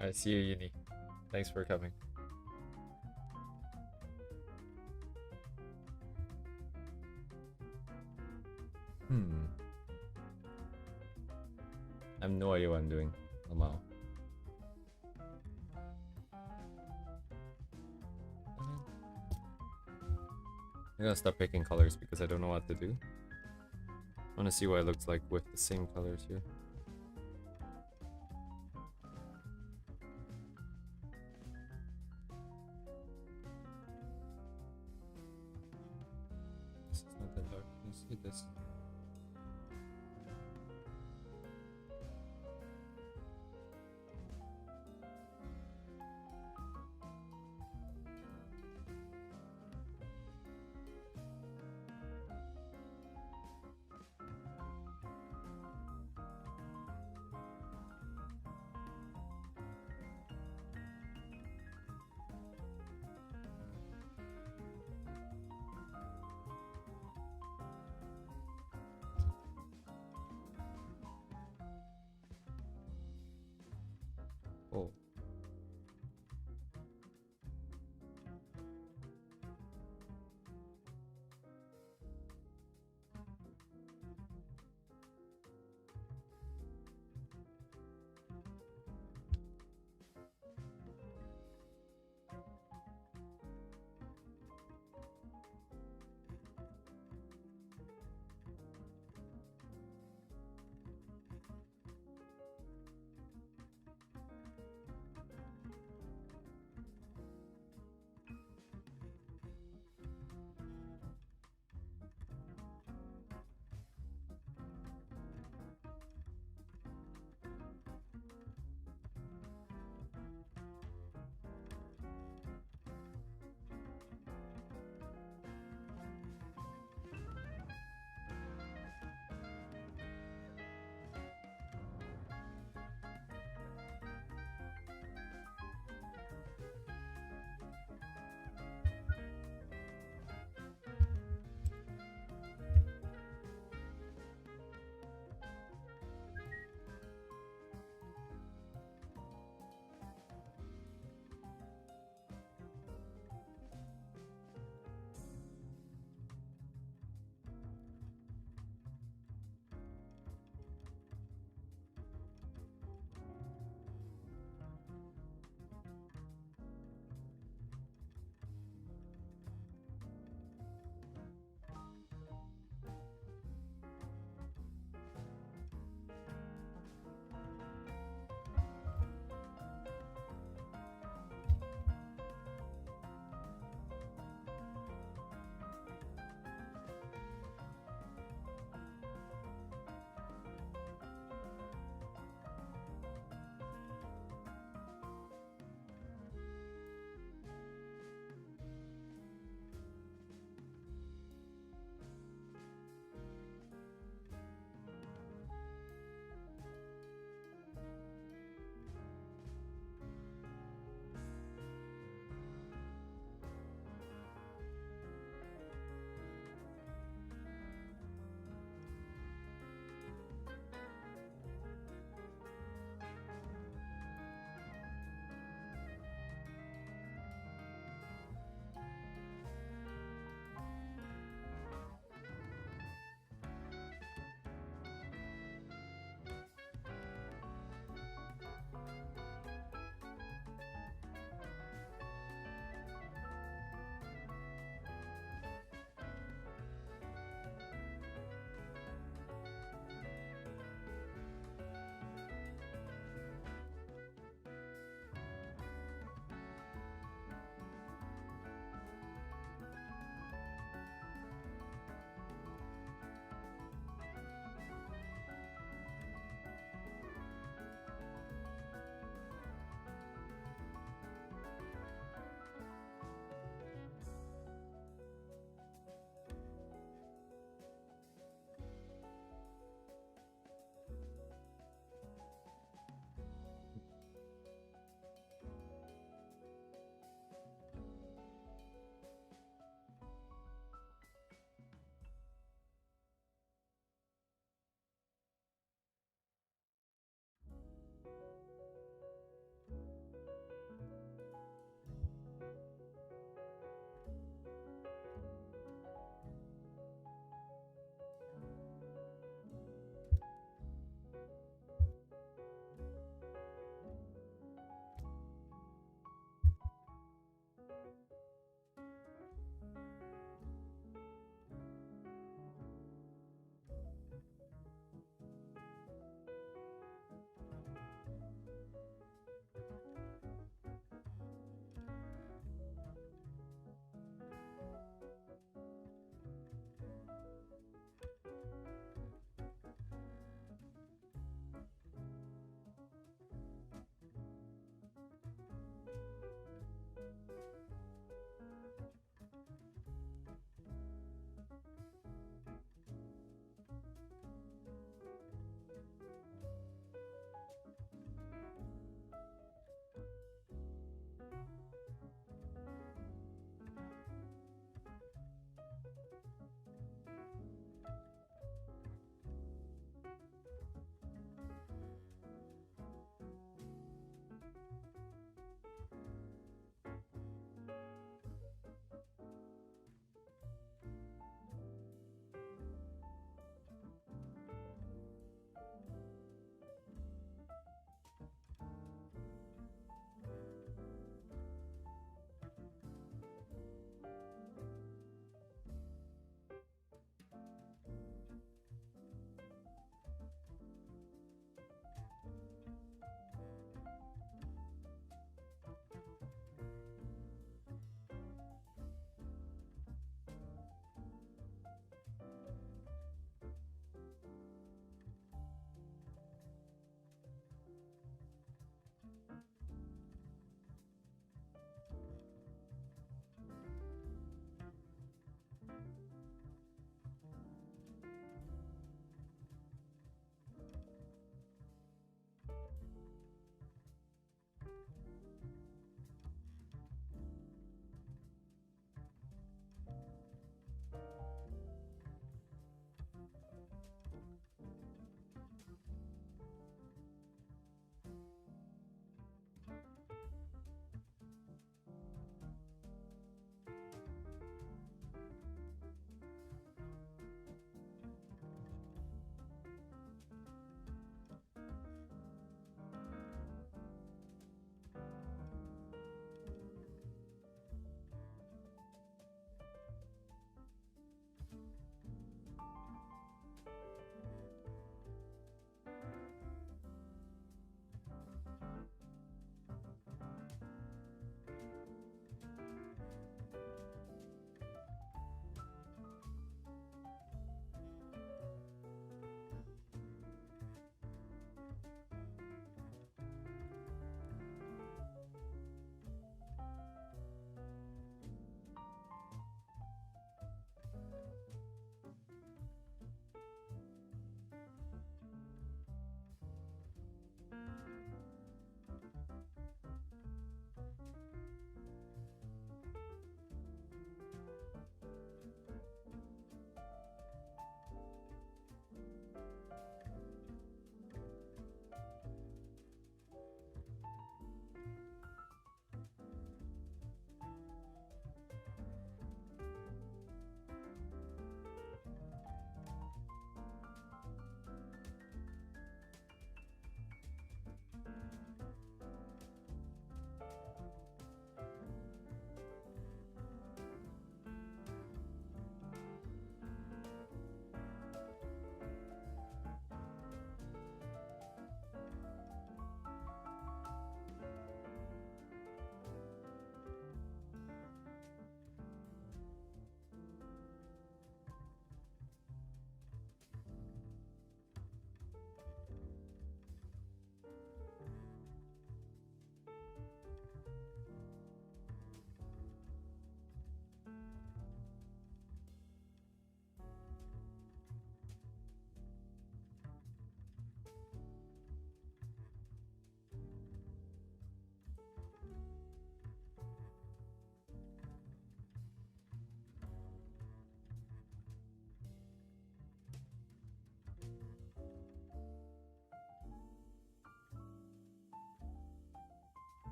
I see you, Uni. Thanks for coming. I have no idea what I'm doing. Lamau. I'm gonna start picking colors because I don't know what to do. I wanna see what it looks like with the same colors here. This is not that dark. Can you see this?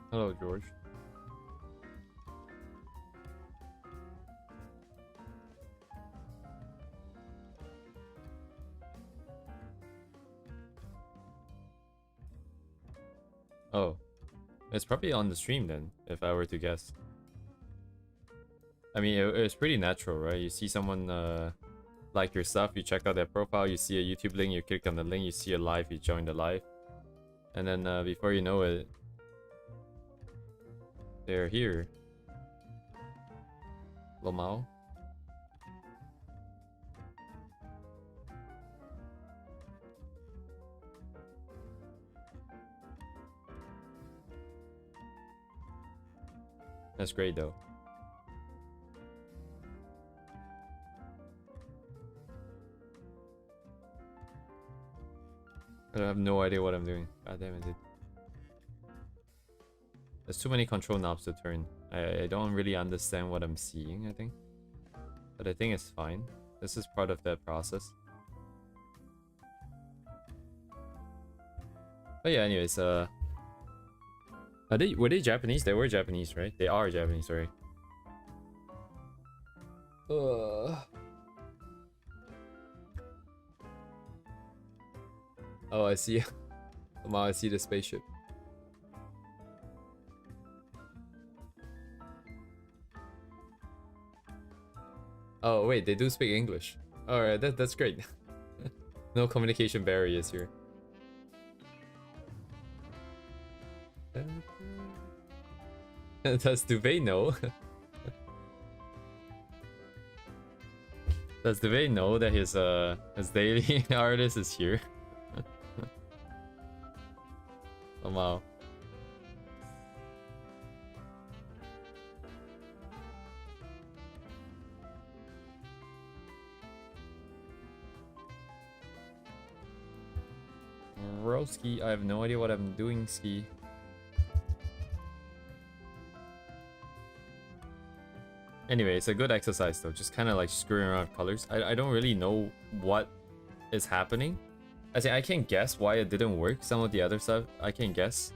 Hello, George. Oh, it's probably on the stream then, if I were to guess. I mean, it's pretty natural, right? You see someone like your stuff, you check out their profile, you see a YouTube link, you click on the link, you see a live, you join the live. And then before you know it, they're here. Lomao. That's great though. I have no idea what I'm doing. God damn it, dude. There's too many control knobs to turn. I don't really understand what I'm seeing, I think. But I think it's fine. This is part of that process. But yeah, anyways, were they Japanese? They were Japanese, right? They are Japanese, sorry. Oh, I see. Wow, I see the spaceship. Oh wait, they do speak English. Alright, that's great. No communication barriers here. Does Duvet know? Does Duvet know that his daily artist is here? Oh wow. Broski, I have no idea what I'm doing, Ski. Anyway, it's a good exercise though, just kind of like screwing around with colors. I don't really know what is happening. I say I can guess why it didn't work. Some of the other stuff I can guess,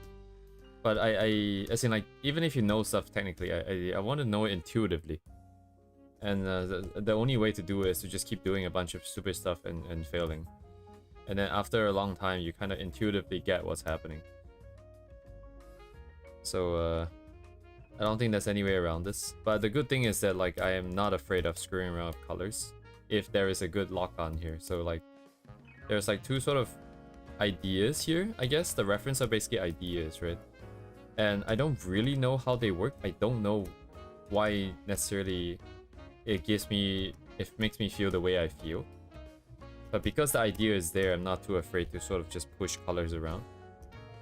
but as in like even if you know stuff technically, I want to know it intuitively. And the only way to do it is to just keep doing a bunch of stupid stuff and failing. And then after a long time, you kind of intuitively get what's happening. So I don't think there's any way around this. But the good thing is that like I am not afraid of screwing around with colors if there is a good lock on here. So like there's like two sort of ideas here, I guess. The reference are basically ideas, right? And I don't really know how they work. I don't know why necessarily it makes me feel the way I feel. But because the idea is there, I'm not too afraid to sort of just push colors around.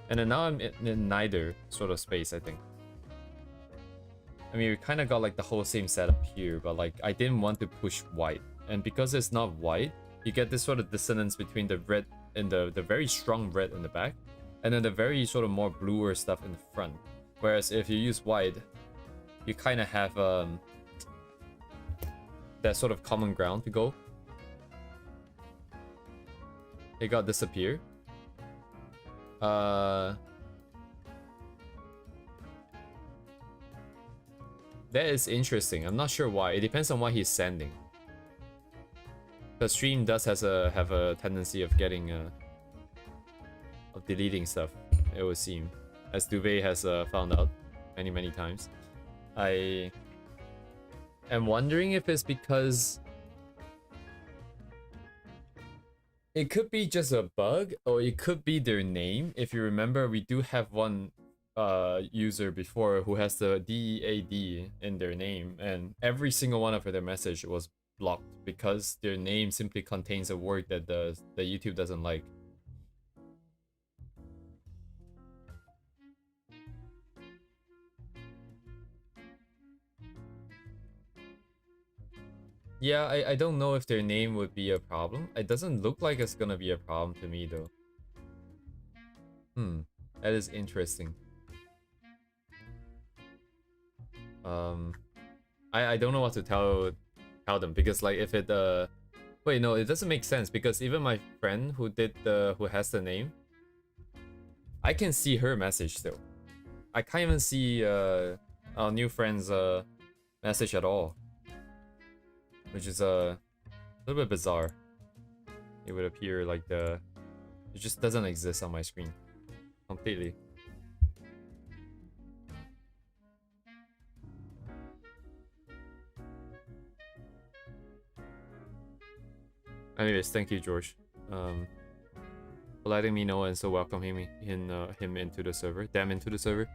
And then now I'm in neither sort of space, I think. I mean, we kind of got like the whole same setup here, but like I didn't want to push white. And because it's not white, you get this sort of dissonance between the red and the very strong red in the back, and then the very sort of more bluer stuff in the front. Whereas if you use white, you kind of have that sort of common ground to go. It got disappear. That is interesting. I'm not sure why. It depends on what he's sending. The stream does have a tendency of getting of deleting stuff. It would seem, as Duvet has found out many times. I am wondering if it's because it could be just a bug, or it could be their name. If you remember, we do have one user before who has the DEAD in their name, and every single one of their message was blocked because their name simply contains a word that the YouTube doesn't like. Yeah, I don't know if their name would be a problem. It doesn't look like it's gonna be a problem to me though. That is interesting. I don't know what to tell them, because like if it wait, no, it doesn't make sense, because even my friend who has the name, I can see her message still. I can't even see our new friend's message at all, which is a little bit bizarre. It would appear like it just doesn't exist on my screen completely. Anyways, thank you, George, for letting me know and so welcoming me him into the server, them into the server.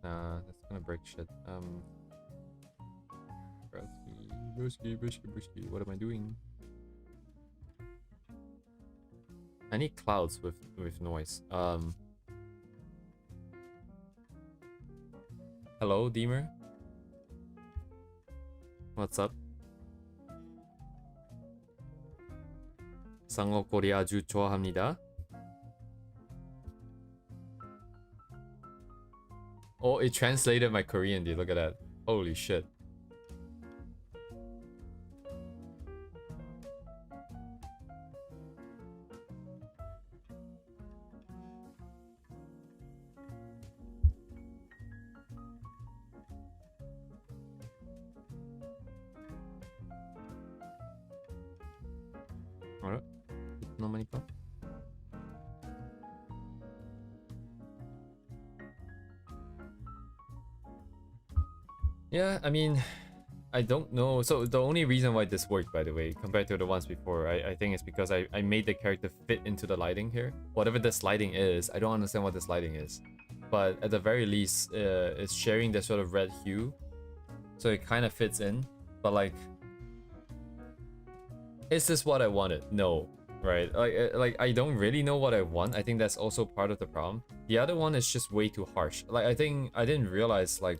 Nah, that's gonna break shit. Broski, what am I doing? I need clouds with noise. Hello, Deemer. What's up? 상어 꼬리 아주 좋아합니다. Oh, it translated my Korean, dude. Look at that. Holy shit. Alright. No money. Yeah, I mean, I don't know. So the only reason why this worked, by the way, compared to the ones before, I think it's because I made the character fit into the lighting here. Whatever this lighting is, I don't understand what this lighting is. But at the very least, it's sharing the sort of red hue. So it kind of fits in. But like, is this what I wanted? No. Right? Like I don't really know what I want. I think that's also part of the problem. The other one is just way too harsh. Like, I think I didn't realize, like,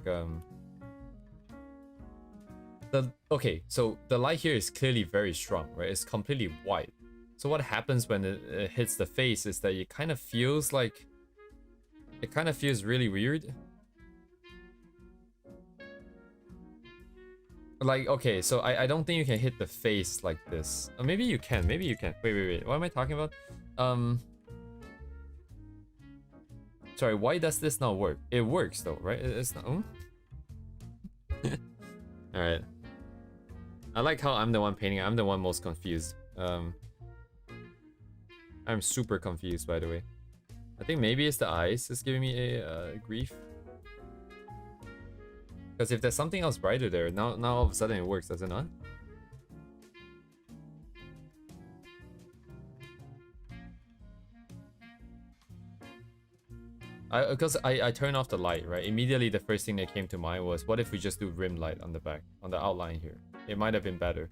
okay, so the light here is clearly very strong, right? It's completely white. So what happens when it hits the face is that it kind of feels like... It kind of feels really weird. Like, okay, so I don't think you can hit the face like this. Or maybe you can, maybe you can. Wait. What am I talking about? Sorry, why does this not work? It works though, right? It's not... Alright. I like how I'm the one painting. I'm the one most confused. I'm super confused, by the way. I think maybe it's the eyes that's giving me a grief. Because if there's something else brighter there, now all of a sudden it works, does it not? Because I turned off the light, right? Immediately the first thing that came to mind was, what if we just do rim light on the back, on the outline here? It might have been better.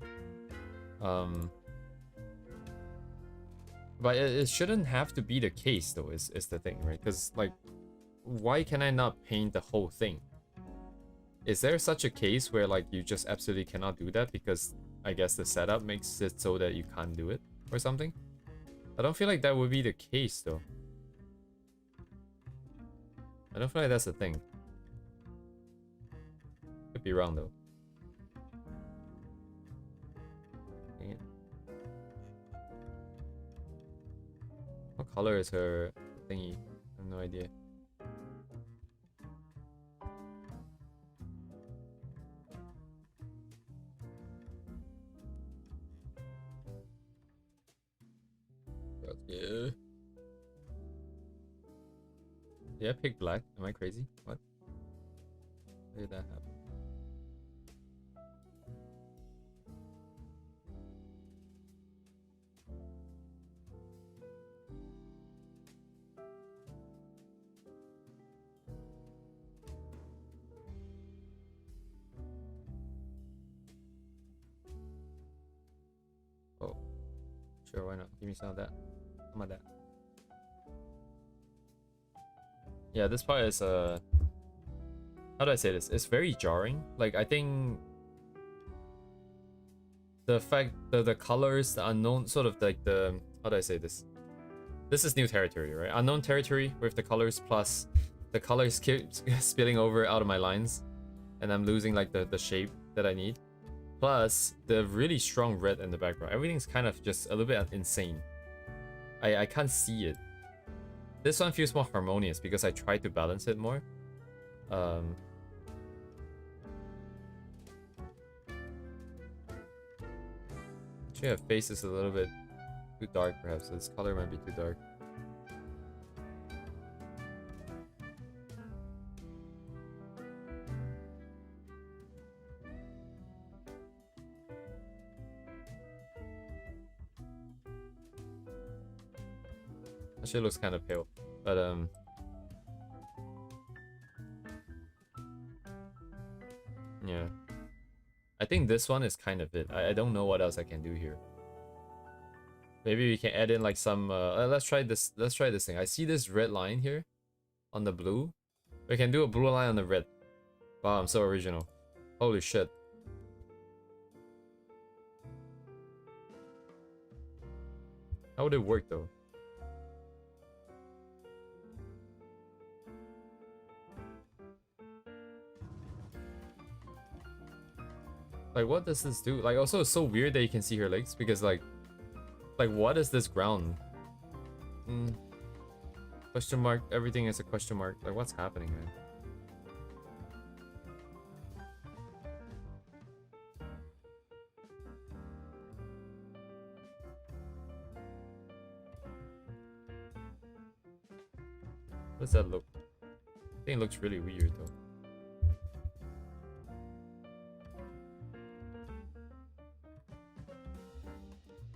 But it shouldn't have to be the case though, is the thing, right? Because, like, why can I not paint the whole thing? Is there such a case where, like, you just absolutely cannot do that because I guess the setup makes it so that you can't do it or something? I don't feel like that would be the case though. I don't feel like that's a thing. Could be wrong though. Dang it. What color is her thingy? I have no idea. Yeah. Did I pick black? Am I crazy? What? How did that happen? Oh. Sure, why not? Give me some of that. Some of that. Yeah, this part is how do I say this? It's very jarring. Like, I think the fact that the colors, the unknown, sort of like the, how do I say this? This is new territory, right? Unknown territory with the colors plus the colors keep spilling over out of my lines, and I'm losing like the shape that I need. Plus the really strong red in the background. Everything's kind of just a little bit insane. I can't see it. This one feels more harmonious because I tried to balance it more. Actually, her face is a little bit too dark, perhaps. So this color might be too dark. Actually, it looks kind of pale, but yeah. I think this one is kind of it. I don't know what else I can do here. Maybe we can add in like some let's try this thing. I see this red line here on the blue. We can do a blue line on the red. Wow, I'm so original. Holy shit. How would it work though? Like, what does this do? Like, also, it's so weird that you can see her legs because, like, what is this ground? Question mark. Everything is a question mark. Like, what's happening, man? How does that look? I think it looks really weird, though.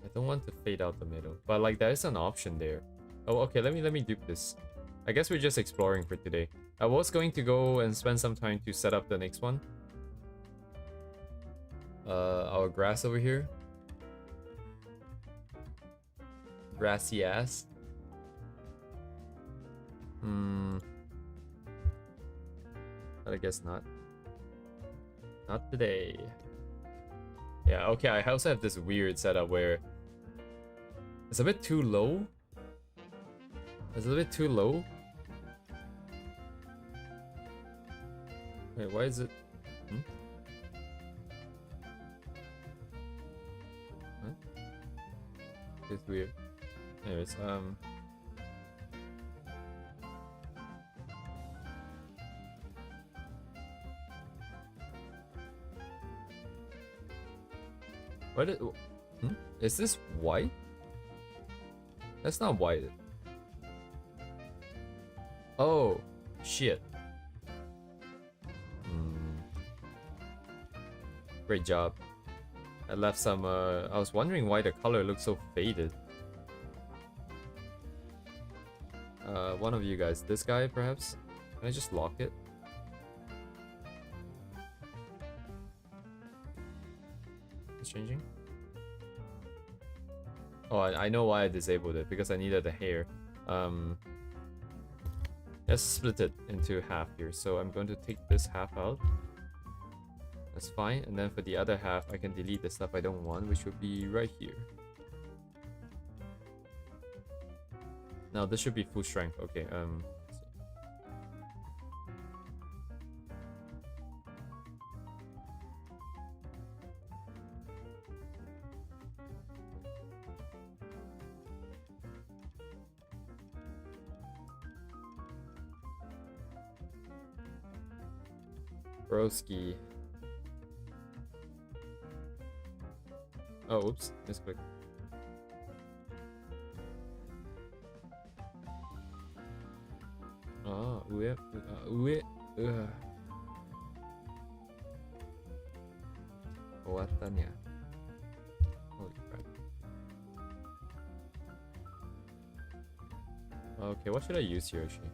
I don't want to fade out the middle, but like there is an option there. Oh, okay. Let me dupe this. I guess we're just exploring for today. I was going to go and spend some time to set up the next one. Our grass over here. Grassy ass. But I guess not. Not today. Yeah, okay, I also have this weird setup where it's a bit too low. It's a bit too low. Wait, why is it? What? It's weird. Anyways, what is, is this white? That's not white. Oh, shit. Great job. I left some, I was wondering why the color looks so faded. One of you guys, this guy perhaps? Can I just lock it? It's changing? Oh, I know why I disabled it, because I needed the hair. Let's split it into half here. So I'm going to take this half out. That's fine. And then for the other half, I can delete the stuff I don't want, which would be right here. Now this should be full strength. Okay, Broski. Oh, oops, misclick. Ah, uwe. Owattanya. Holy crap. Okay, what should I use here actually?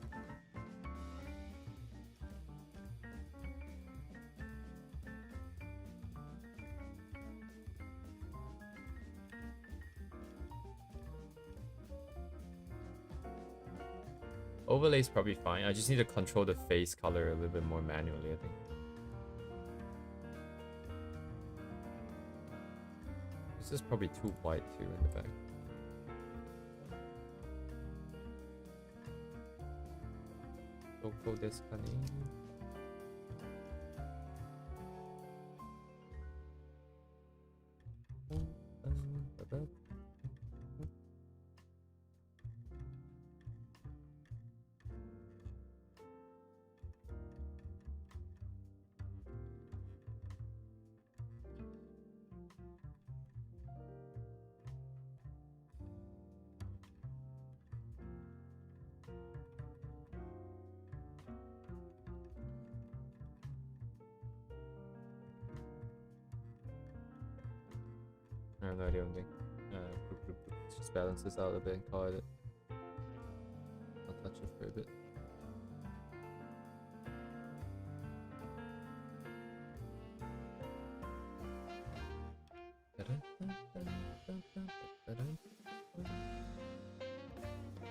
Overlay is probably fine. I just need to control the face color a little bit more manually, I think. This is probably too white too in the back. Doko desu ka ne? I have no idea what I'm doing. Just balances out a bit and call it. I'll touch it for a bit.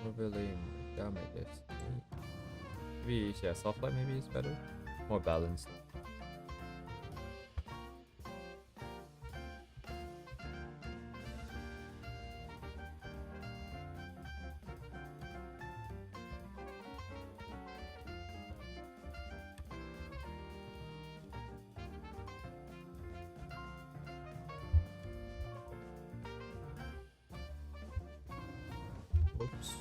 Overlay down like this. Maybe, yeah, soft light maybe is better. More balanced. Oops.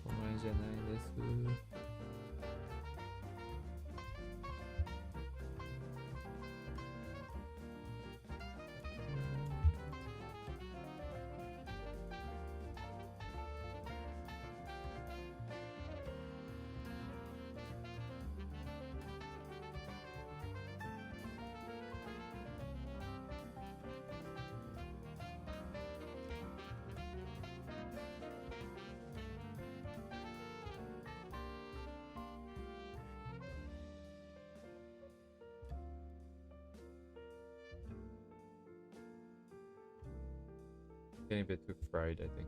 お前じゃないです。Getting a bit too fried, I think.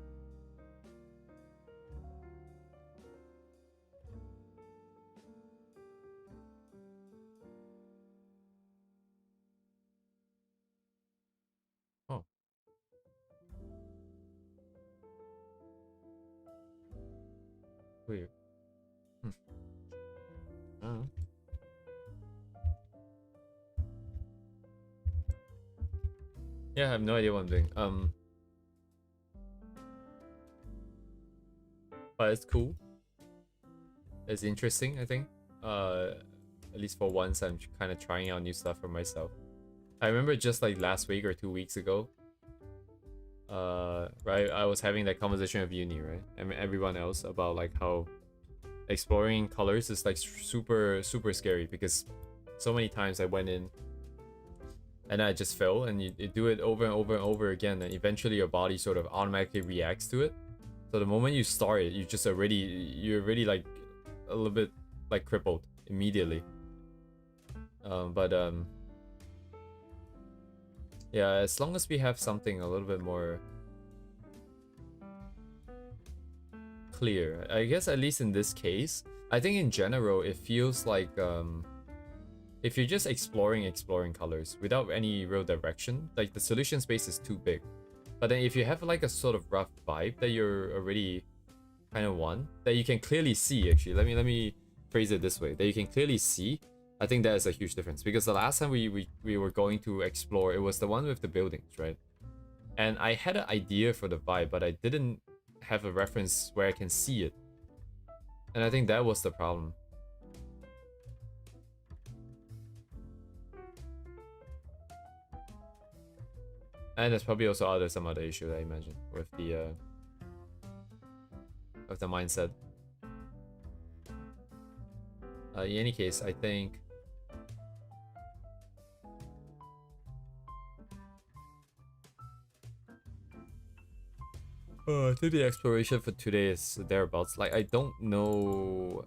Oh. Weird. Oh. Yeah, I have no idea what I'm doing. But it's cool. It's interesting, I think. At least for once, I'm kind of trying out new stuff for myself. I remember just like last week or 2 weeks ago, right, I was having that conversation with Uni, right, and everyone else about like how exploring colors is like super scary, because so many times I went in and I just fell, and you do it over and over and over again, and eventually your body sort of automatically reacts to it. So the moment you start it, you're already like a little bit like crippled immediately. Yeah, as long as we have something a little bit more clear, I guess, at least in this case, I think in general it feels like if you're just exploring colors without any real direction, like the solution space is too big. But then if you have like a sort of rough vibe that you're already kind of want, that you can clearly see, actually, let me phrase it this way, that you can clearly see, I think that is a huge difference. Because the last time we were going to explore, it was the one with the buildings, right? And I had an idea for the vibe, but I didn't have a reference where I can see it. And I think that was the problem. And there's probably also some other issue that I imagine with the mindset. In any case, I think I think the exploration for today is thereabouts. Like, I don't know.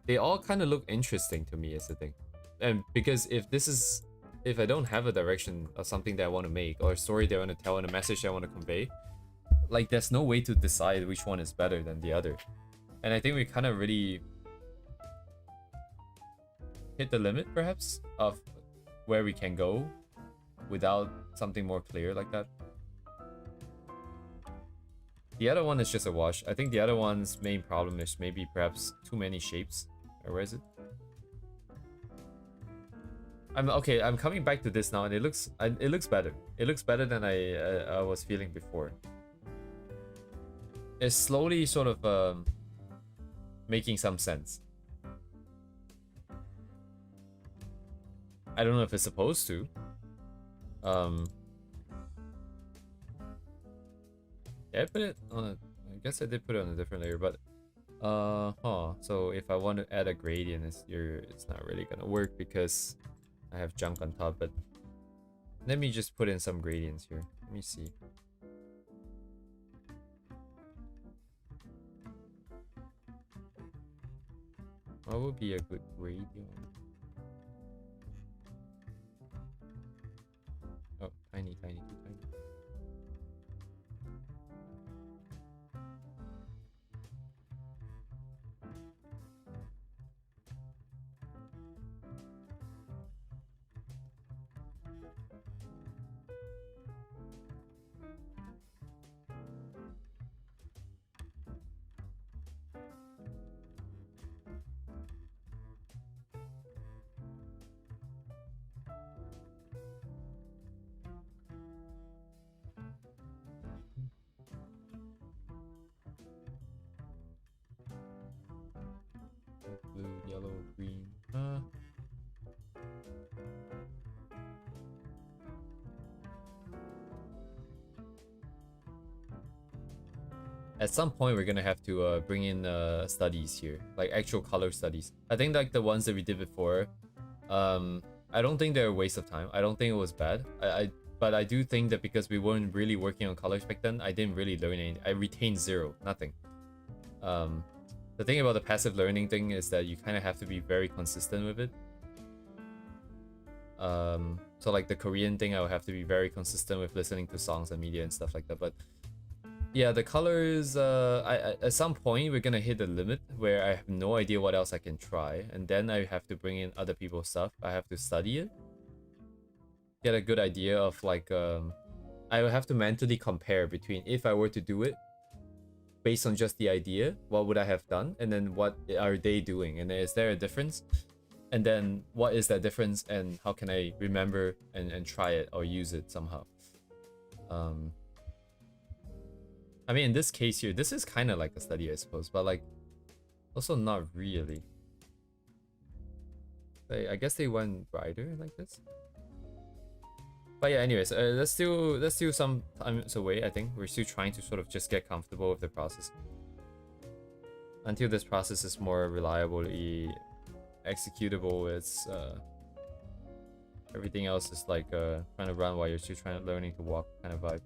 They all kind of look interesting to me, is the thing. And because if I don't have a direction or something that I want to make, or a story that I want to tell, and a message that I want to convey, like, there's no way to decide which one is better than the other. And I think we kind of really hit the limit, perhaps, of where we can go without something more clear like that. The other one is just a wash. I think the other one's main problem is maybe perhaps too many shapes. Or where is it? I'm coming back to this now, and it looks better. It looks better than I was feeling before. It's slowly sort of making some sense. I don't know if it's supposed to. Yeah, I put it on a. I guess I did put it on a different layer, but so if I want to add a gradient, it's not really gonna work because I have junk on top. But let me just put in some gradients here. Let me see. What would be a good gradient? Oh, tiny, too tiny. Blue, yellow, green. At some point, we're gonna have to bring in studies here, like actual color studies. I think like the ones that we did before, I don't think they're a waste of time. I don't think it was bad. But I do think that because we weren't really working on colors back then, I didn't really learn anything. I retained zero, nothing. The thing about the passive learning thing is that you kind of have to be very consistent with it. So like the Korean thing, I would have to be very consistent with listening to songs and media and stuff like that. But yeah, the colors, at some point we're gonna hit the limit where I have no idea what else I can try, and then I have to bring in other people's stuff. I have to study it, get a good idea of like, I will have to mentally compare between if I were to do it based on just the idea, what would I have done, and then what are they doing, and is there a difference, and then what is that difference, and how can I remember and try it or use it somehow. I mean, in this case here, this is kind of like a study, I suppose, but like also not really. I guess they went brighter like this. But yeah, anyways, let's do some time away. I think we're still trying to sort of just get comfortable with the process until this process is more reliably executable. It's everything else is like trying to run while you're still learning to walk kind of vibe.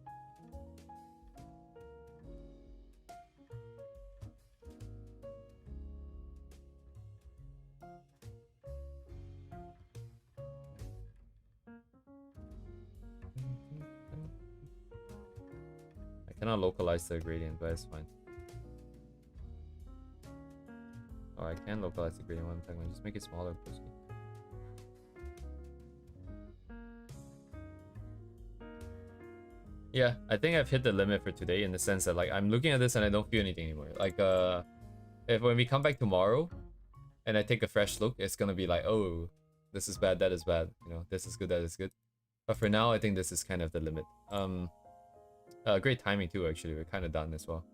I cannot localize the gradient, but it's fine. Oh, I can localize the gradient one second. Just make it smaller, please. Yeah, I think I've hit the limit for today in the sense that like I'm looking at this and I don't feel anything anymore. Like if when we come back tomorrow and I take a fresh look, it's gonna be like, oh, this is bad, that is bad, you know, this is good, that is good. But for now, I think this is kind of the limit. Great timing too, actually. We're kind of done as well.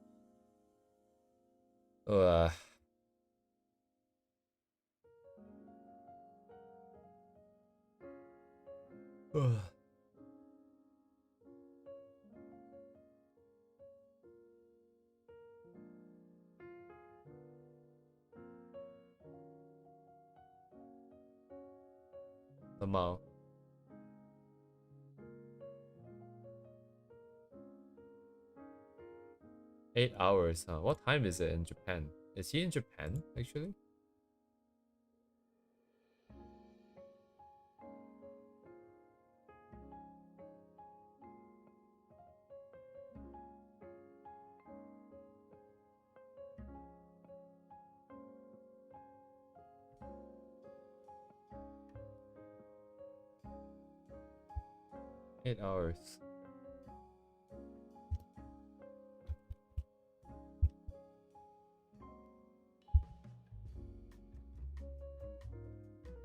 Lamau. 8 hours, huh? What time is it in Japan? Is he in Japan, actually? Eight hours.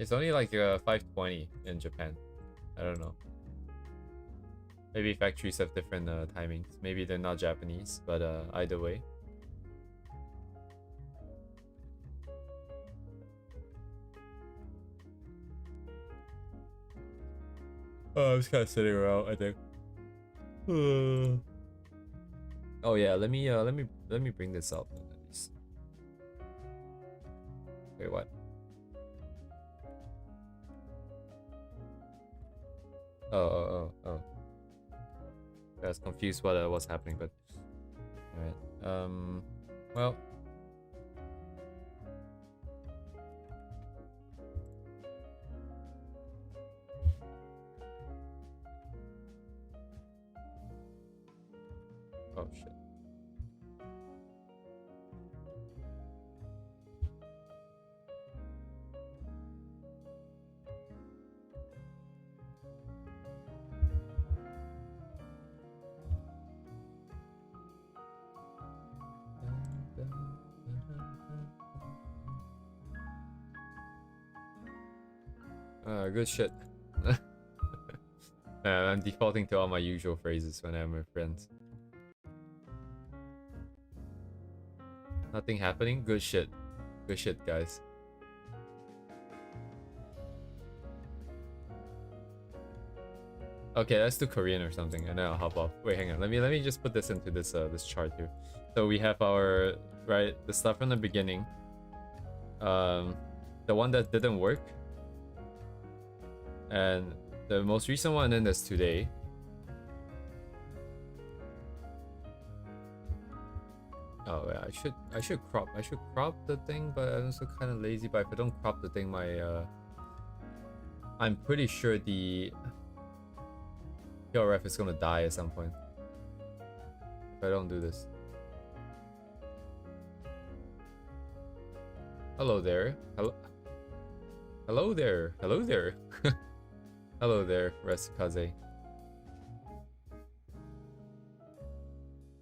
It's only like 5:20 in Japan. I don't know. Maybe factories have different timings. Maybe they're not Japanese, but either way. Oh, I'm just kind of sitting around, I think. Oh yeah, let me bring this up at least. Wait, what? Oh. I was confused what was happening, but alright. Well. Oh shit. Good shit. I'm defaulting to all my usual phrases when I'm with friends. Nothing happening? Good shit. Good shit, guys. Okay, let's do Korean or something, and then I'll hop off. Wait, hang on. Let me just put this into this this chart here. So we have our the stuff from the beginning. The one that didn't work, and the most recent one, and then there's today. Oh yeah, I should crop the thing, but I'm also kind of lazy. But if I don't crop the thing, I'm pretty sure the PRF is gonna die at some point if I don't do this. Hello there. Hello there. Hello there, Resikaze.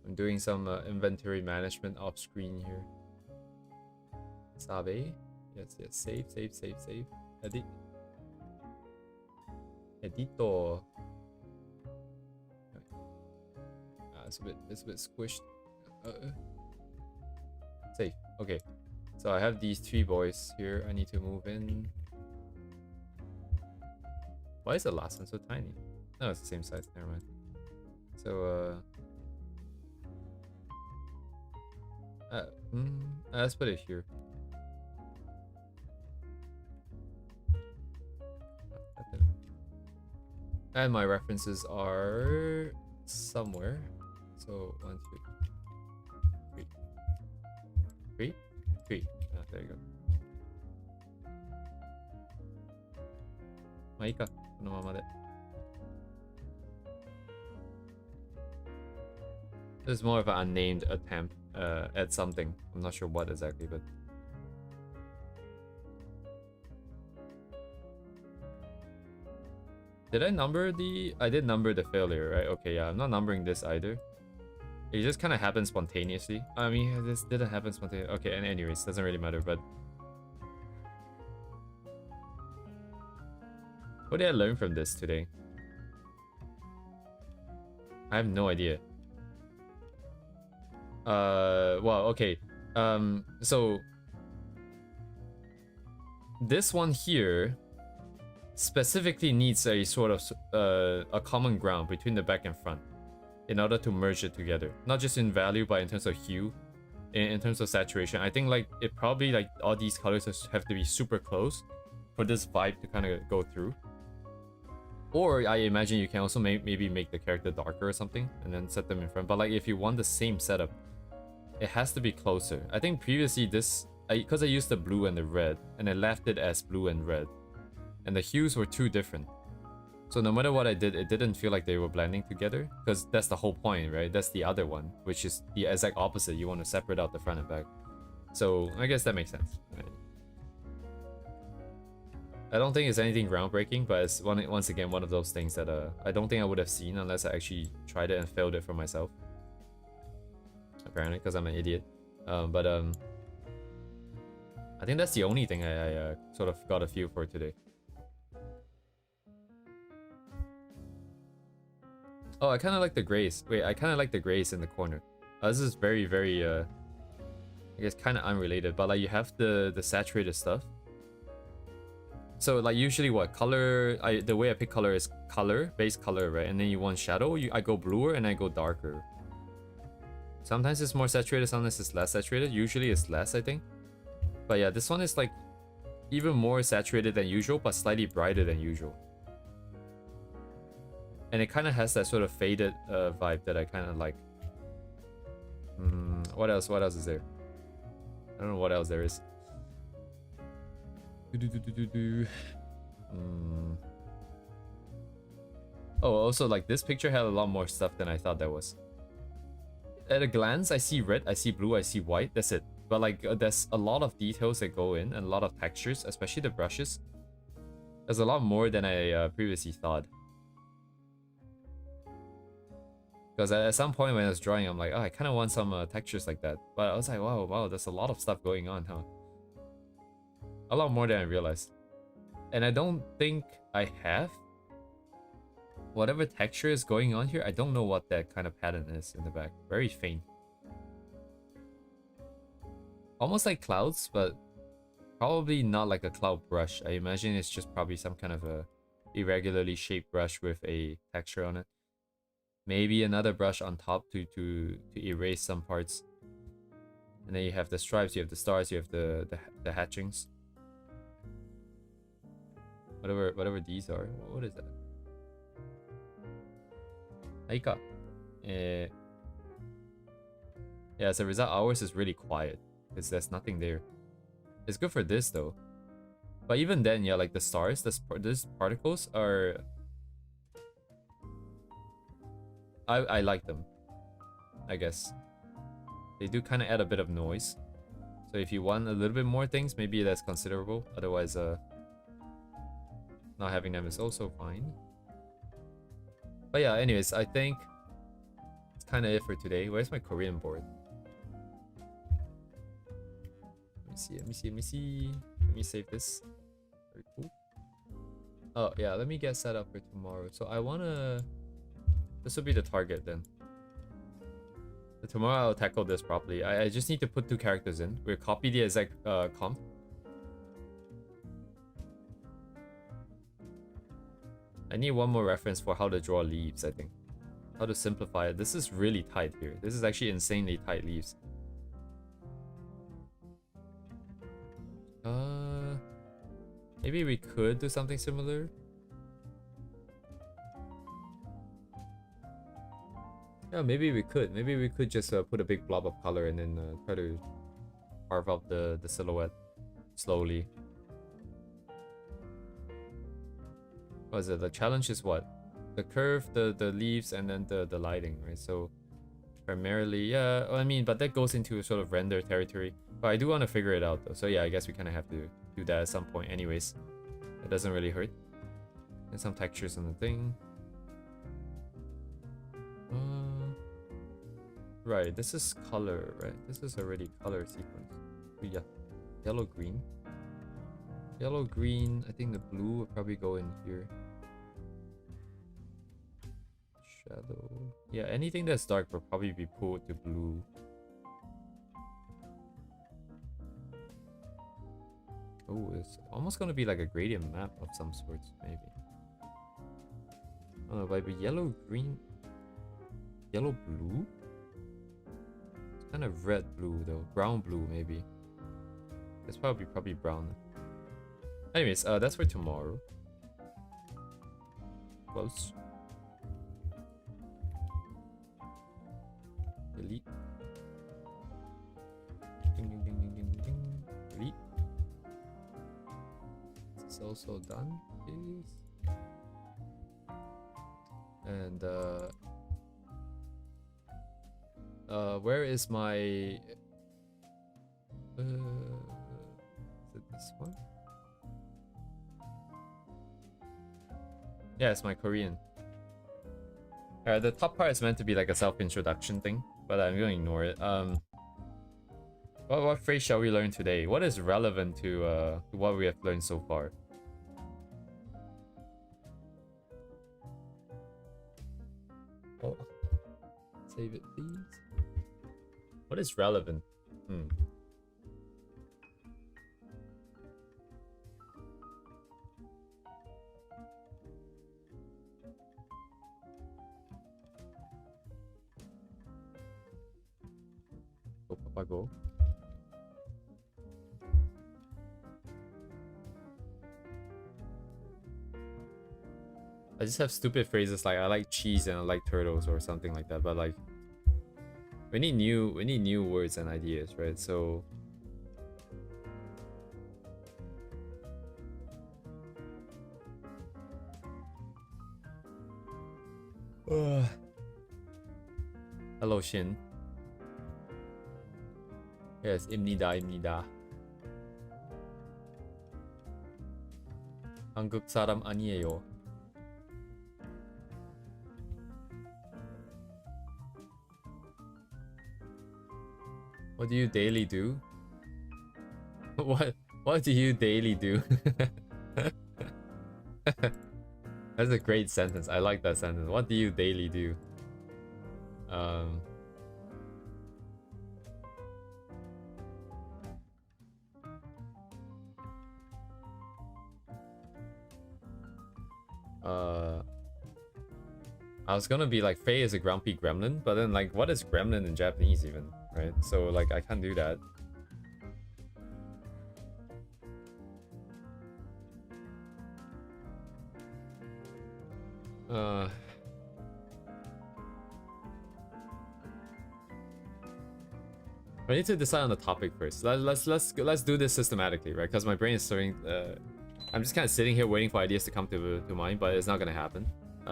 I'm doing some inventory management off screen here. Sabe? Yes. Save. Edit. Edito. It's a bit squished. Save. Okay. So I have these 3 boys here. I need to move in. Why is the last one so tiny? No, it's the same size. Never mind. So let's put it here. And my references are somewhere. So 1, 2, 3. 3. Ah, there you go. まあいいか、このままで。This is more of an unnamed attempt at something. I'm not sure what exactly, but did I number the... I did number the failure, right? Okay, yeah, I'm not numbering this either. It just kind of happened spontaneously. I mean, this didn't happen spontaneously. Okay, and anyways, doesn't really matter, but... What did I learn from this today? I have no idea. Well, okay. So... This one here... specifically needs a sort of a common ground between the back and front in order to merge it together, not just in value but in terms of hue, in terms of saturation. I think like it probably like all these colors have to be super close for this vibe to kind of go through. Or I imagine you can also maybe make the character darker or something and then set them in front. But like if you want the same setup, it has to be closer. I think previously this, because I used the blue and the red and I left it as blue and red, and the hues were too different. So no matter what I did, it didn't feel like they were blending together, because that's the whole point, right? That's the other one, which is the exact opposite. You want to separate out the front and back. So I guess that makes sense. Right? I don't think it's anything groundbreaking, but it's once again one of those things that I don't think I would have seen unless I actually tried it and failed it for myself. Apparently, because I'm an idiot. I think that's the only thing I sort of got a feel for today. Oh, I kind of like the grays. Wait, I kind of like the grays in the corner. This is very, very, I guess kind of unrelated, but like you have the saturated stuff. So like usually what color, the way I pick color is color, base color, right? And then you want shadow, I go bluer and I go darker. Sometimes it's more saturated, sometimes it's less saturated. Usually it's less, I think. But yeah, this one is like even more saturated than usual, but slightly brighter than usual. And it kind of has that sort of faded vibe that I kind of like. What else? What else is there? I don't know what else there is. Oh, also like this picture had a lot more stuff than I thought there was. At a glance, I see red, I see blue, I see white. That's it. But like, there's a lot of details that go in and a lot of textures, especially the brushes. There's a lot more than I previously thought. Because at some point when I was drawing, I'm like, oh, I kind of want some textures like that. But I was like, wow, there's a lot of stuff going on, huh? A lot more than I realized. And I don't think I have. Whatever texture is going on here, I don't know what that kind of pattern is in the back. Very faint. Almost like clouds, but probably not like a cloud brush. I imagine it's just probably some kind of a irregularly shaped brush with a texture on it. Maybe another brush on top to erase some parts. And then you have the stripes, you have the stars, you have the hatchings. Whatever these are. What is that? Aika. Yeah, as a result, ours is really quiet because there's nothing there. It's good for this though. But even then, yeah, like the stars, these particles are... I like them, I guess. They do kind of add a bit of noise. So if you want a little bit more things, maybe that's considerable. Otherwise, not having them is also fine. But yeah, anyways, I think it's kind of it for today. Where's my Korean board? Let me see. Let me save this. Very cool. Oh yeah, let me get set up for tomorrow. So I wanna... This will be the target then. So tomorrow I'll tackle this properly. I just need to put 2 characters in. We'll copy the exact comp. I need one more reference for how to draw leaves, I think. How to simplify it. This is really tight here. This is actually insanely tight leaves. Maybe we could do something similar. Yeah, maybe we could. Maybe we could just put a big blob of color and then try to carve out the silhouette slowly. What is it? The challenge is what? The curve, the leaves, and then the lighting, right? So primarily, yeah, I mean, but that goes into sort of render territory. But I do want to figure it out though. So yeah, I guess we kind of have to do that at some point anyways. It doesn't really hurt. And some textures on the thing. Right, this is color, right? This is already color sequence. Oh, yeah, yellow, green. Yellow, green. I think the blue will probably go in here. Shadow. Yeah, anything that's dark will probably be pulled to blue. Oh, it's almost gonna be like a gradient map of some sorts, maybe. I don't know, but yellow, green, yellow, blue. It's kind of red blue though, brown blue maybe. It's probably brown. Anyways, that's for tomorrow. Close. Delete. Ding ding ding ding ding ding. Delete. This is also done, please. And where is my is it this one? Yeah, it's my Korean. The top part is meant to be like a self-introduction thing, but I'm gonna ignore it. What What phrase shall we learn today? What is relevant to what we have learned so far? Oh, save it, please. What is relevant? Go, Papa, go. I just have stupid phrases like I like cheese and I like turtles or something like that, but like we need new words and ideas, right? So hello Shin. Yes, 입니다. 한국 사람 아니에요. What do you daily do? What do you daily do? That's a great sentence. I like that sentence. What do you daily do? I was gonna be like Faye is a grumpy gremlin, but then like what is gremlin in Japanese even, right? So like I can't do that. I need to decide on the topic first. Let's do this systematically, right? Because my brain is starting. I'm just kind of sitting here waiting for ideas to come to mind, but it's not gonna happen.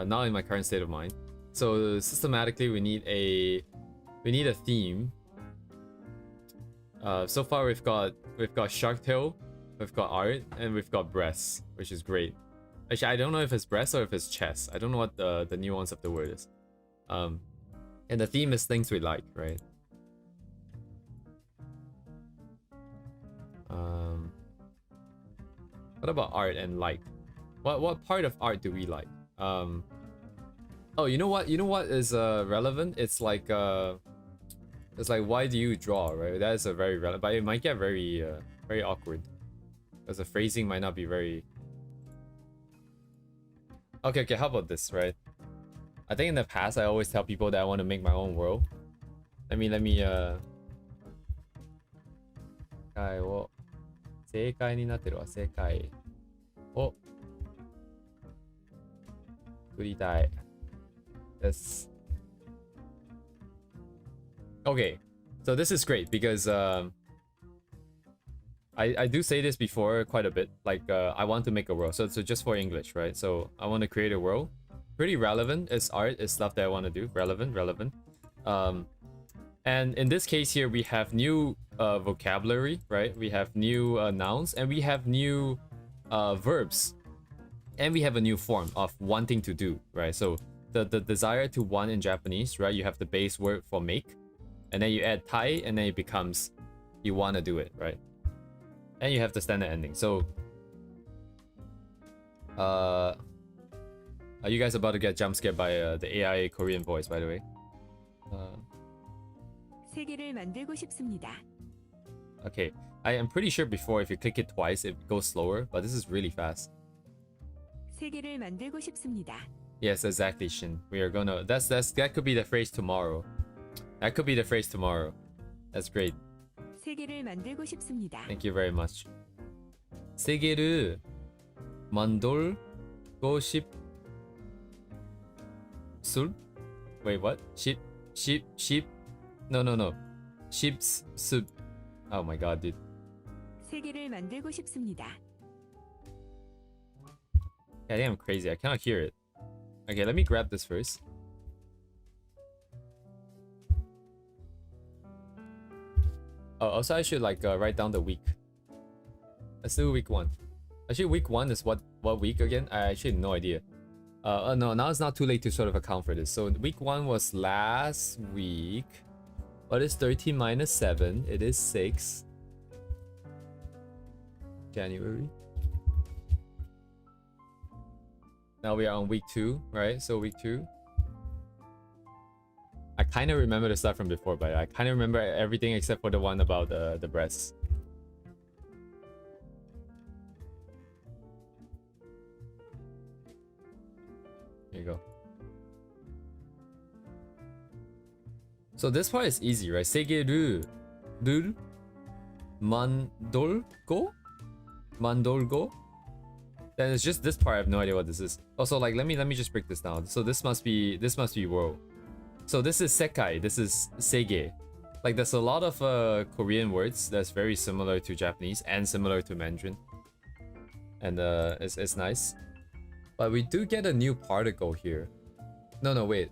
Not in my current state of mind. So systematically, we need a theme. So far we've got Shark Tale, we've got art, and we've got breasts, which is great. Actually, I don't know if it's breasts or if it's chest. I don't know what the nuance of the word is. And the theme is things we like, right? What about art and like? What part of art do we like? Oh, you know what is relevant? It's like why do you draw, right? That is a very relevant, but it might get very very awkward because the phrasing might not be very. Okay, how about this, right? I think in the past I always tell people that I want to make my own world. Let me 世界を正解になってるわ。世界を作りたいです。Okay, so this is great because I do say this before quite a bit. Like I want to make a world. So just for English, right? So I want to create a world. Pretty relevant. It's art. It's stuff that I want to do. Relevant. And in this case here, we have new vocabulary, right? We have new nouns, and we have new verbs, and we have a new form of wanting to do, right? So the desire to want in Japanese, right? You have the base word for make, and then you add tai, and then it becomes you want to do it, right? And you have the standard ending. So are you guys about to get jump scared by the AI Korean voice, by the way? 세계를 만들고 싶습니다. Okay, I am pretty sure before if you click it twice it goes slower, but this is really fast. 세계를 만들고 싶습니다. Yes, exactly, Shin. We are gonna. That could be the phrase tomorrow. That could be the phrase tomorrow. That's great. 세계를 만들고 싶습니다. Thank you very much. 세계를 만들고 싶술? Wait, what? Sheep? No. Sheep's soup. Oh my god, dude. 세계를 만들고 싶습니다. I think I'm crazy. I cannot hear it. Okay, let me grab this first. Oh, also I should like write down the week. Let's do week 1. Actually, week 1 is what week again? I actually have no idea. No, now it's not too late to sort of account for this. So week 1 was last week. What is 13 minus 7? It is 6. January. Now we are on week 2, right? So week 2. I kind of remember the stuff from before, but I kind of remember everything except for the one about the breasts. Here you go. So this part is easy, right? 세계를 만들고. Then it's just this part. I have no idea what this is. Also, like let me just break this down. So this must be world. So this is sekai. This is seige. Like there's a lot of Korean words that's very similar to Japanese and similar to Mandarin. And it's nice. But we do get a new particle here. No, wait.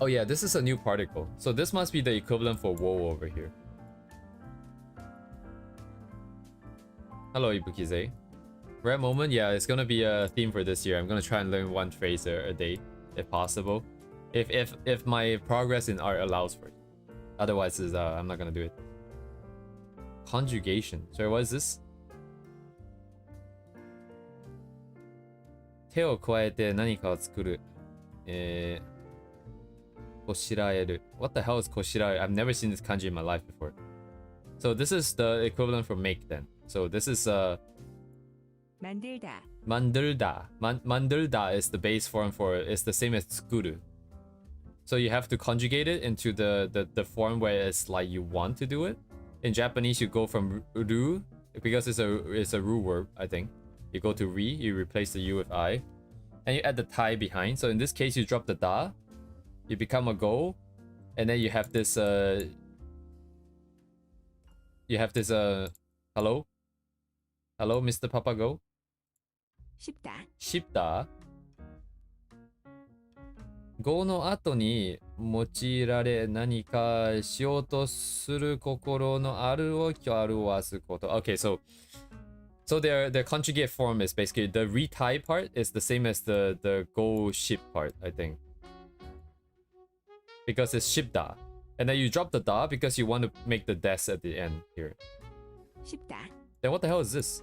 Oh yeah, this is a new particle. So this must be the equivalent for wo over here. Hello, Ibukize. Rare moment, yeah, it's gonna be a theme for this year. I'm gonna try and learn one phrase a day, if possible. If my progress in art allows for it. Otherwise, I'm not gonna do it. Conjugation. Sorry, what is this? 手を加えて何かを作る。こしらえる. What the hell is こしらえ? I've never seen this kanji in my life before. So this is the equivalent for make then. So this is 만들다. 만들다. 만들다 is the base form for it. It's the same as tsukuru. So you have to conjugate it into the form where it's like you want to do it. In Japanese, you go from ru, because it's a ru verb, I think. You go to ri, you replace the u with I, and you add the tai behind. So in this case, you drop the da, you become a go, and then you have this hello, Mr. Papa Go. 쉽다. 쉽다. 語の後に用いられ何かしようとする心のあるを表すこと。Okay, so their conjugate form is basically the retie part is the same as the go ship part, I think. Because it's shipda. And then you drop the da because you want to make the des at the end here. 쉽다. Then what the hell is this?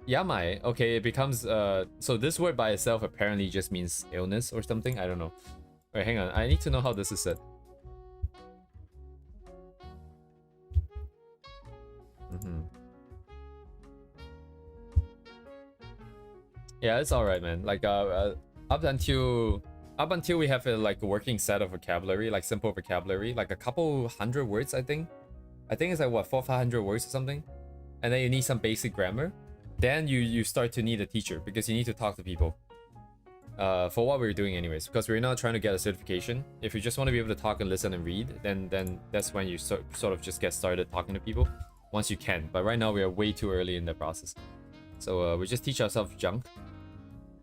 Yamai. Okay, it becomes so this word by itself apparently just means illness or something. I don't know. Wait, hang on. I need to know how this is said. Yeah, it's all right, man. Like up until we have a like a working set of vocabulary, like simple vocabulary, like a couple hundred words, I think it's like what 400-500 words or something, and then you need some basic grammar. Then you start to need a teacher because you need to talk to people. For what we're doing anyways, because we're not trying to get a certification. If you just want to be able to talk and listen and read, then that's when you sort of just get started talking to people once you can. But right now we are way too early in the process, so we just teach ourselves junk.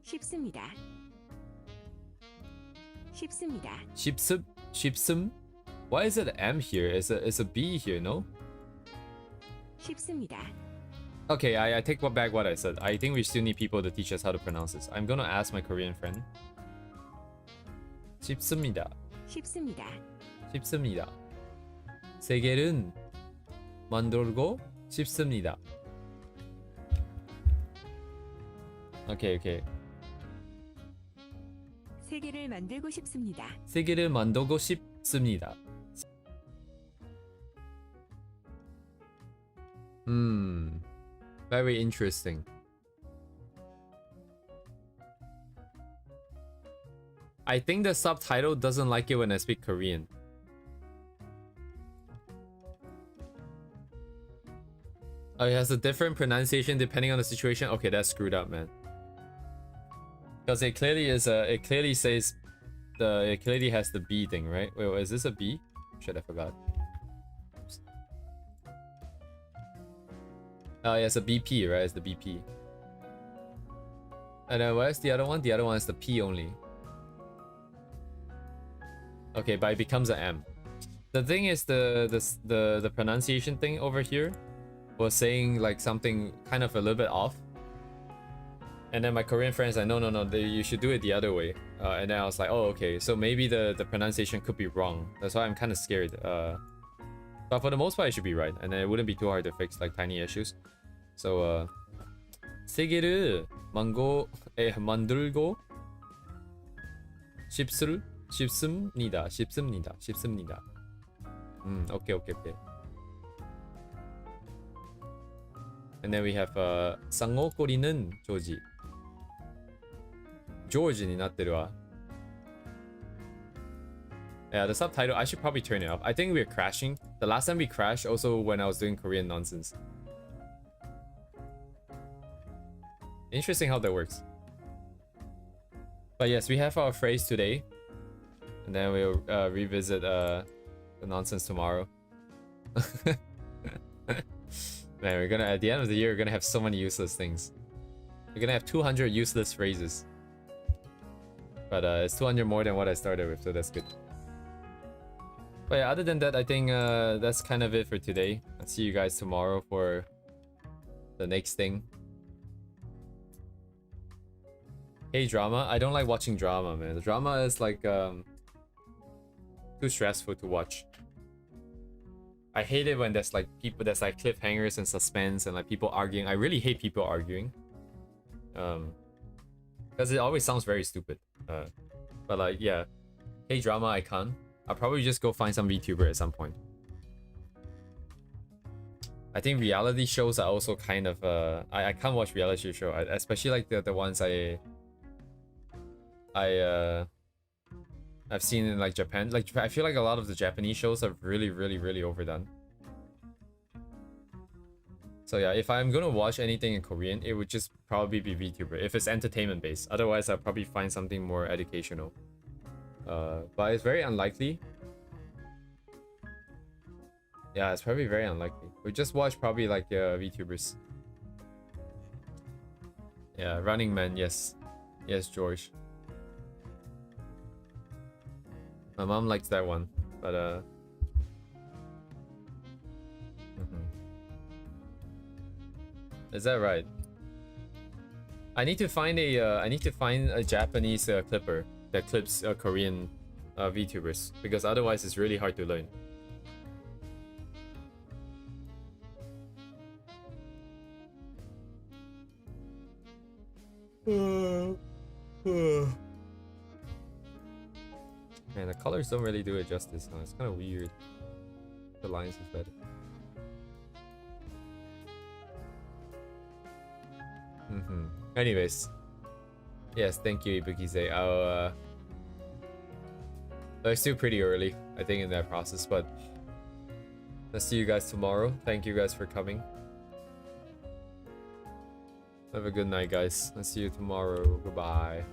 쉽습니다. 쉽습니다. 쉽sum. Why is it M here? It's a B here, no? 쉽습니다. Okay, I take back what I said. I think we still need people to teach us how to pronounce this. I'm gonna ask my Korean friend. 쉽습니다. 쉽습니다. 쉽습니다. 세계를 만들고 싶습니다. Okay. 세계를 만들고 싶습니다. 세계를 만들고 싶습니다. Very interesting. I think the subtitle doesn't like it when I speak Korean. Oh, it has a different pronunciation depending on the situation. Okay, that's screwed up, man. Because it clearly is it clearly says it clearly has the B thing, right? Wait, is this a B? Shit, I forgot. Oops. Oh, yeah, it's a BP, right? It's the BP. And then where's the other one? The other one is the P only. Okay, but it becomes an M. The thing is the pronunciation thing over here was saying like something kind of a little bit off. And then my Korean friends like, no, no, no, you should do it the other way. And then I was like, oh, okay, so maybe the pronunciation could be wrong. That's why I'm kind of scared. But for the most part, it should be right, and then it wouldn't be too hard to fix, like tiny issues. So 세계를 만들고 싶습니다. Okay, okay, okay. And then we have 쌍꺼거리는 조지. Georgeになってるわ. Yeah, the subtitle, I should probably turn it up. I think we're crashing. The last time we crashed also when I was doing Korean nonsense. Interesting how that works. But yes, we have our phrase today. And then we'll revisit the nonsense tomorrow. Man, we're gonna, at the end of the year, we're gonna have so many useless things. We're gonna have 200 useless phrases. But it's 200 more than what I started with, so that's good. But yeah, other than that, I think that's kind of it for today. I'll see you guys tomorrow for the next thing. Hey, drama. I don't like watching drama, man. The drama is like too stressful to watch. I hate it when there's like there's like cliffhangers and suspense and like people arguing. I really hate people arguing. Because it always sounds very stupid. But like, yeah. Hey, drama, I can't. I'll probably just go find some VTuber at some point. I think reality shows are also kind of I can't watch reality show, especially like the ones I've seen in like Japan. Like I feel like a lot of the Japanese shows are really overdone. So yeah, if I'm gonna watch anything in Korean, it would just probably be VTuber if it's entertainment based. Otherwise, I'll probably find something more educational. But it's very unlikely. Yeah, it's probably very unlikely. We just watch probably like VTubers. Yeah, Running Man, yes. Yes, George. My mom likes that one, but Is that right? I need to find a Japanese clipper that clips Korean VTubers, because otherwise it's really hard to learn. Man, the colors don't really do it justice. Huh? It's kind of weird. The lines is better. Anyways, yes, thank you, Ibukize. It's still pretty early, I think, in that process, but I'll see you guys tomorrow. Thank you guys for coming. Have a good night, guys. I'll see you tomorrow. Goodbye.